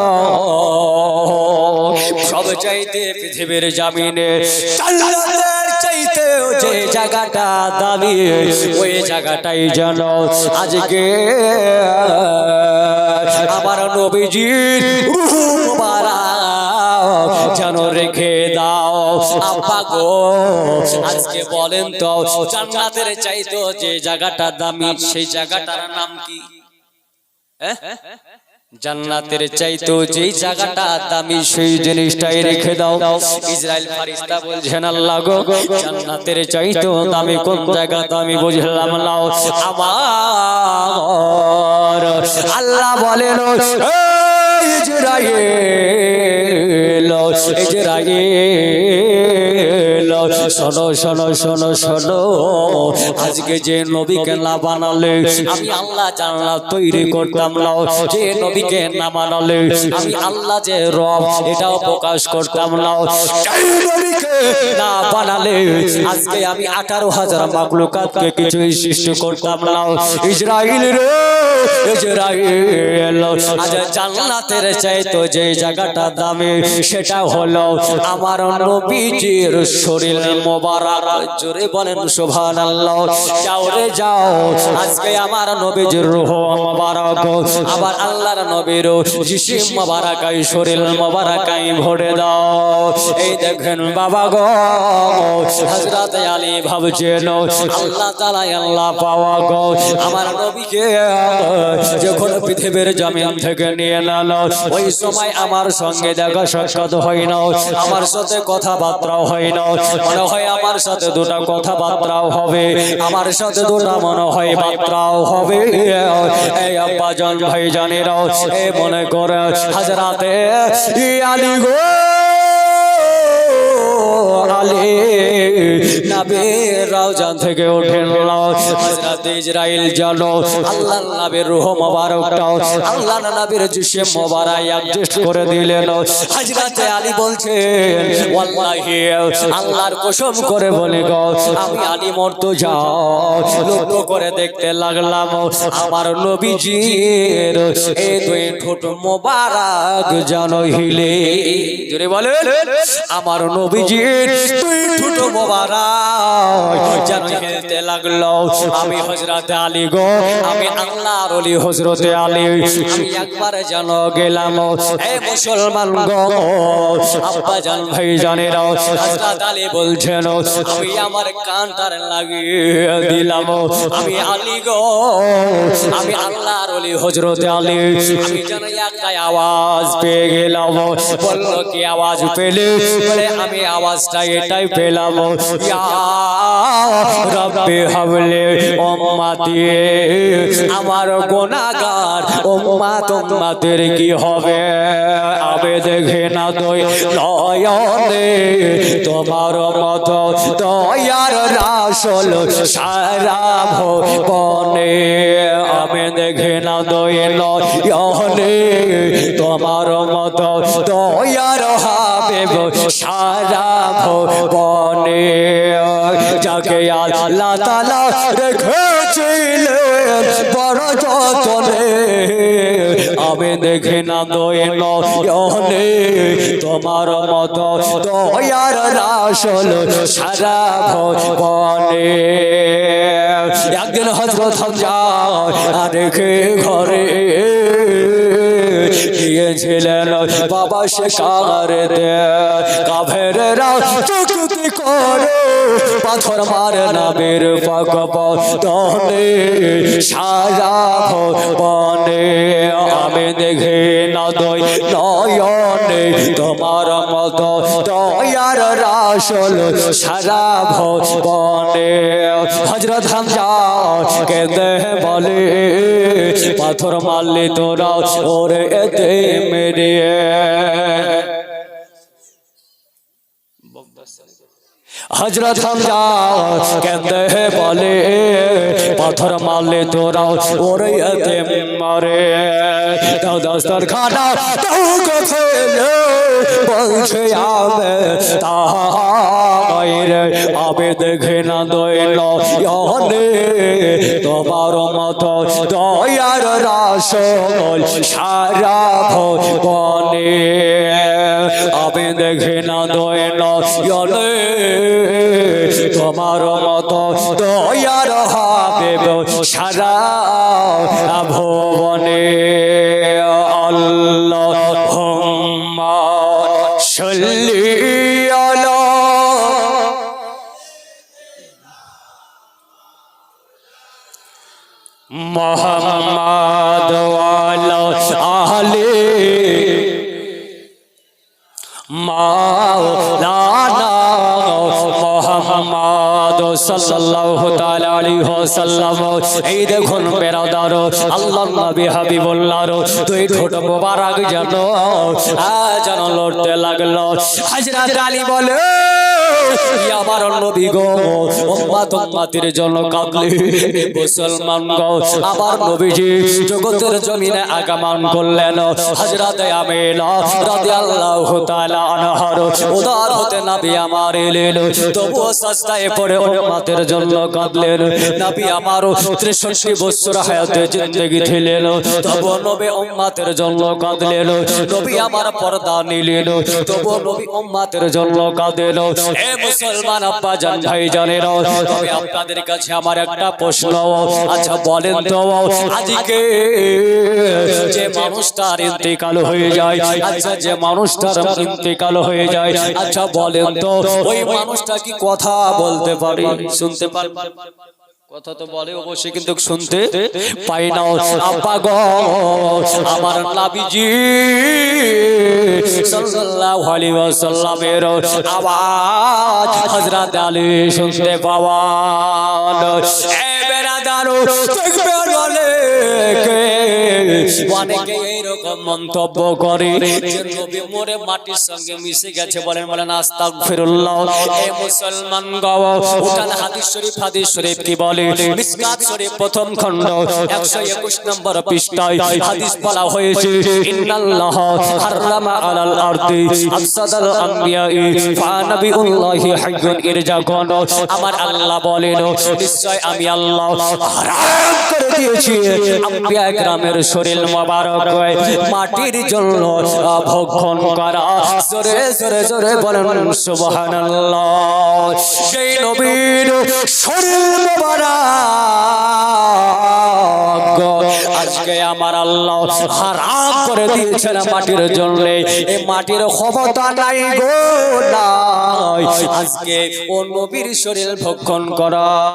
সব চাইতে পৃথিবীর জামিনে জান্নাতের চাইতে যে জায়গাটা দামি, ওই জায়গাটাই যেন আজকে আমার নবীজির রূহ মুবারক যেন রেখে দাও। আব্বা গো, আজকে বলেন তো জান্নাতের চাইতে যে জায়গাটা দামি, সেই জায়গাটার নাম কি? জান্নাতের চাইতো যেই জায়গাটা দামি, সেই জিনিসটাই রেখে দাও। ইসরাইল ফেরেশতা বলছেন, আল্লাহ গো, জান্নাতের চাইতো দামি কোন জায়গাটা আমি বুঝলাম না। আমার আল্লাহ বলেন, ইসরাইল ইসরাইল, শোনো শোনো শোনো শোনো, আজকে যে নবীকে না বানালে আমি আল্লাহ জান্নাত তৈরি করতাম না, যে নবীকে না বানালে আমি আল্লাহ যে রব এটাও প্রকাশ করতাম না, সেই নবীকে না বানালে আজকে আমি 18,000 মাখলুকাতকে কিছুই সৃষ্টি করতাম না। ইসরাইল রে ইসরাইল, আজ জান্নাতের চাইতো যে জায়গাটা দামি, সেটা হলো আমার নবীজির শরীর শরীর মোবারক, জোরে বলেন সুবহানাল্লাহ। যাও রে যাও, আজকে আমার নবীজির রূহ মোবারক আবার আল্লাহর নবীর জিসিম মোবারক এই শরীর মোবারক ভরে দাও। এই দেখেন বাবা গো, হযরত আলী ভাবছেন আল্লাহ তাআলা আল্লাহ পাওয়া গো, আমার নবীকে যখন পৃথিবীর জমিন থেকে নিয়ে নেন ওই সময় আমার সঙ্গে দেখা সাক্ষাৎ হয় না, আমার সাথে কথাবার্তাও হয় না, মনে হয় আমার সাথে দুটো কথাবার্তাও হবে, আমার সাথে দুটো মনে হয় বার্তাও হবে। এই আব্বাজান ভাইজানেরা এ মনে করে হযরতে আলী গো, আলী নবীর রওজা থেকে ওঠেন, হযরত ইসরাইল জানো আল্লাহর নবীর রূহ মোবারকটা আল্লাহর নবীর জিসিম মোবারক অ্যাডজাস্ট করে দিলেন। হযরত আলী বলছেন ওয়াল্লাহি আল্লাহর কসম করে বলে গো, আমি আলী মর্তুজা লক্ষ্য করে দেখতে লাগলাম আমার নবীজির এই দুই ঠোঁট মোবারক যেন হিলে, জোরে বলেন আমার নবীজির দুই ঠোঁট মোবারক যেন হিলতে লাগলো। আমি হযরত আলী গো, আমি আল্লাহর ওলি হযরত আলী, আমি একবার যেন গেলাম এই মুসলমান গো আব্বা জান ভাই জানেরা, হযরত আলী বলছেন আমি আমার কানটার লাগিয়ে দিলাম, আমি আলী গো, আমি আল্লাহর ওলি হযরত আলী, আমি যেন একটা আওয়াজ পেয়ে গেলাম। বলল কি আওয়াজ পেলে? বলে আমি আওয়াজটা এটাই পেলাম, ইয়া রব্বি হাবলি উম্মতি, আমার গুনাহগার উম্মত উম্মতের কি হবে? আবে দেখে না দই নয়নে তোমার মত দয়ার রাসূল সারা ভুবনে, আমি দেখে না দই নয়নে তোমার মত দয়ার হাবিব সারা ভুবনে, যাকে আল্লাহ তাআলা রেখেছিলেন বড় যতনে, আমি দেখে না দয়ে নয়নে তোমার মত দয়ার রাসূল সারা ভুবনে। একদিন হযরত হামজা রেখে ঘরে গিয়েছিলেন বাবা শিকারেতে, কাফেররা চুক্তি করে পাথর মারে নবীর পাক পতনে সারা ভুবনে, আমি দেখে না দই নয়নে তোমার মত দয়ার রাসূল সারা ভুবনে। হযরত হামজা কেঁদে বলে পাথর মারলে তোরা ওরে এতে মেরে, হযরত হামজা কেঁদে বলে পাথর মারলে তোরা ওরে এতে মারে, দাও দস্তর খানা দাও ফেলে বলছে আবে তাইরে, আবে দেখে না দইল ইহনে তোমার মত দয়ার রাসূল সারা ভুবনে, আবে দেখে না দইল ইহনে তোমার মত দয়ার হাবিব সারা ভুবনে। আল্লাহুম্মা সাল্লি আলা মুহাম্মাদ ওয়া আলা আলি মাওলানা মুহাম্মদ সাল্লাল্লাহু তাআলা আলাইহি ওয়াসাল্লাম। এই দেখুন বেরাদার আল্লাহর নবী হাবিবুল্লাহর দুই ঠোঁট মোবারক যেন লড়তে লাগলো। হযরত আলী বলে আমার নবী গো, উম্মত উম্মতের জন্য কাঁদলে মুসলমান গো, আমার নবীজি জগতের জমিনে আগমন করলেন। হযরত আমিনা রাদিয়াল্লাহু তাআলা আনহার উদার হতে নবী আমার এলেন, তবুও সাজদায় পড়ে উম্মতের জন্য কাঁদলেন। নবী আমার 63 বছর হায়াতে জিন্দেগি ছিলেন, তবুও নবী উম্মতের জন্য কাঁদলেন। নবী আমার পর্দা নিলেন, তবুও নবী উম্মতের জন্য কাঁদেন। এ মুসলমান আব্বা জান ভাই জানেন, তবে আপনাদের কাছে আমার একটা প্রশ্ন, আচ্ছা বলেন তো আজকে যে মানুষটার ইন্তেকাল হয়ে যায়, আচ্ছা যে মানুষটার ইন্তেকাল হয়ে যায়, আচ্ছা বলেন তো ওই মানুষটা কি কথা বলতে পারে, শুনতে পারে? কথা তো বলে অবশ্যই, কিন্তু শুনতে পাই না। আব্বা গো, আমার নবীজি সাল্লাল্লাহু আলাইহি ওয়াসাল্লামের আওয়াজ হযরত আলী শুনতে পাওয়ান। এ বেরাদারো, দেখবেন অনেকে এরকম মন্তব্য করে যে নবী মরে মাটির সঙ্গে মিশে গেছে। বলেন বলেন আস্তাগফিরুল্লাহ। এ মুসলমান গো, উঠান হাদিস শরীফ কি বলে? মিসকাত শরীফ প্রথম খণ্ড 121 নম্বর পৃষ্ঠায় হাদিস বলা হয়েছে, ইন্নাল্লাহ হারামা আলাল আরদি আফসাদাল আমবিয়াই ফানাবিউল্লাহি হাইয়ুন ইরজাকুন। আমার আল্লাহ বলেন, নিশ্চয় আমি আল্লাহ হারাম করে দিয়েছি আম্বিয়া একরামের শরীর মোবারক মাটির জন্য ভক্ষণ করা। জোরে জোরে জোরে বলেন সুবহানাল্লাহ। সেই নবীর শরীর মোবারক আজকে আমার আল্লাহ হারাম করে দিয়েছেন মাটির জন্য। এই মাটির ক্ষমতা নাই গো নাই আজকে ও নবীর শরীর ভক্ষণ করা।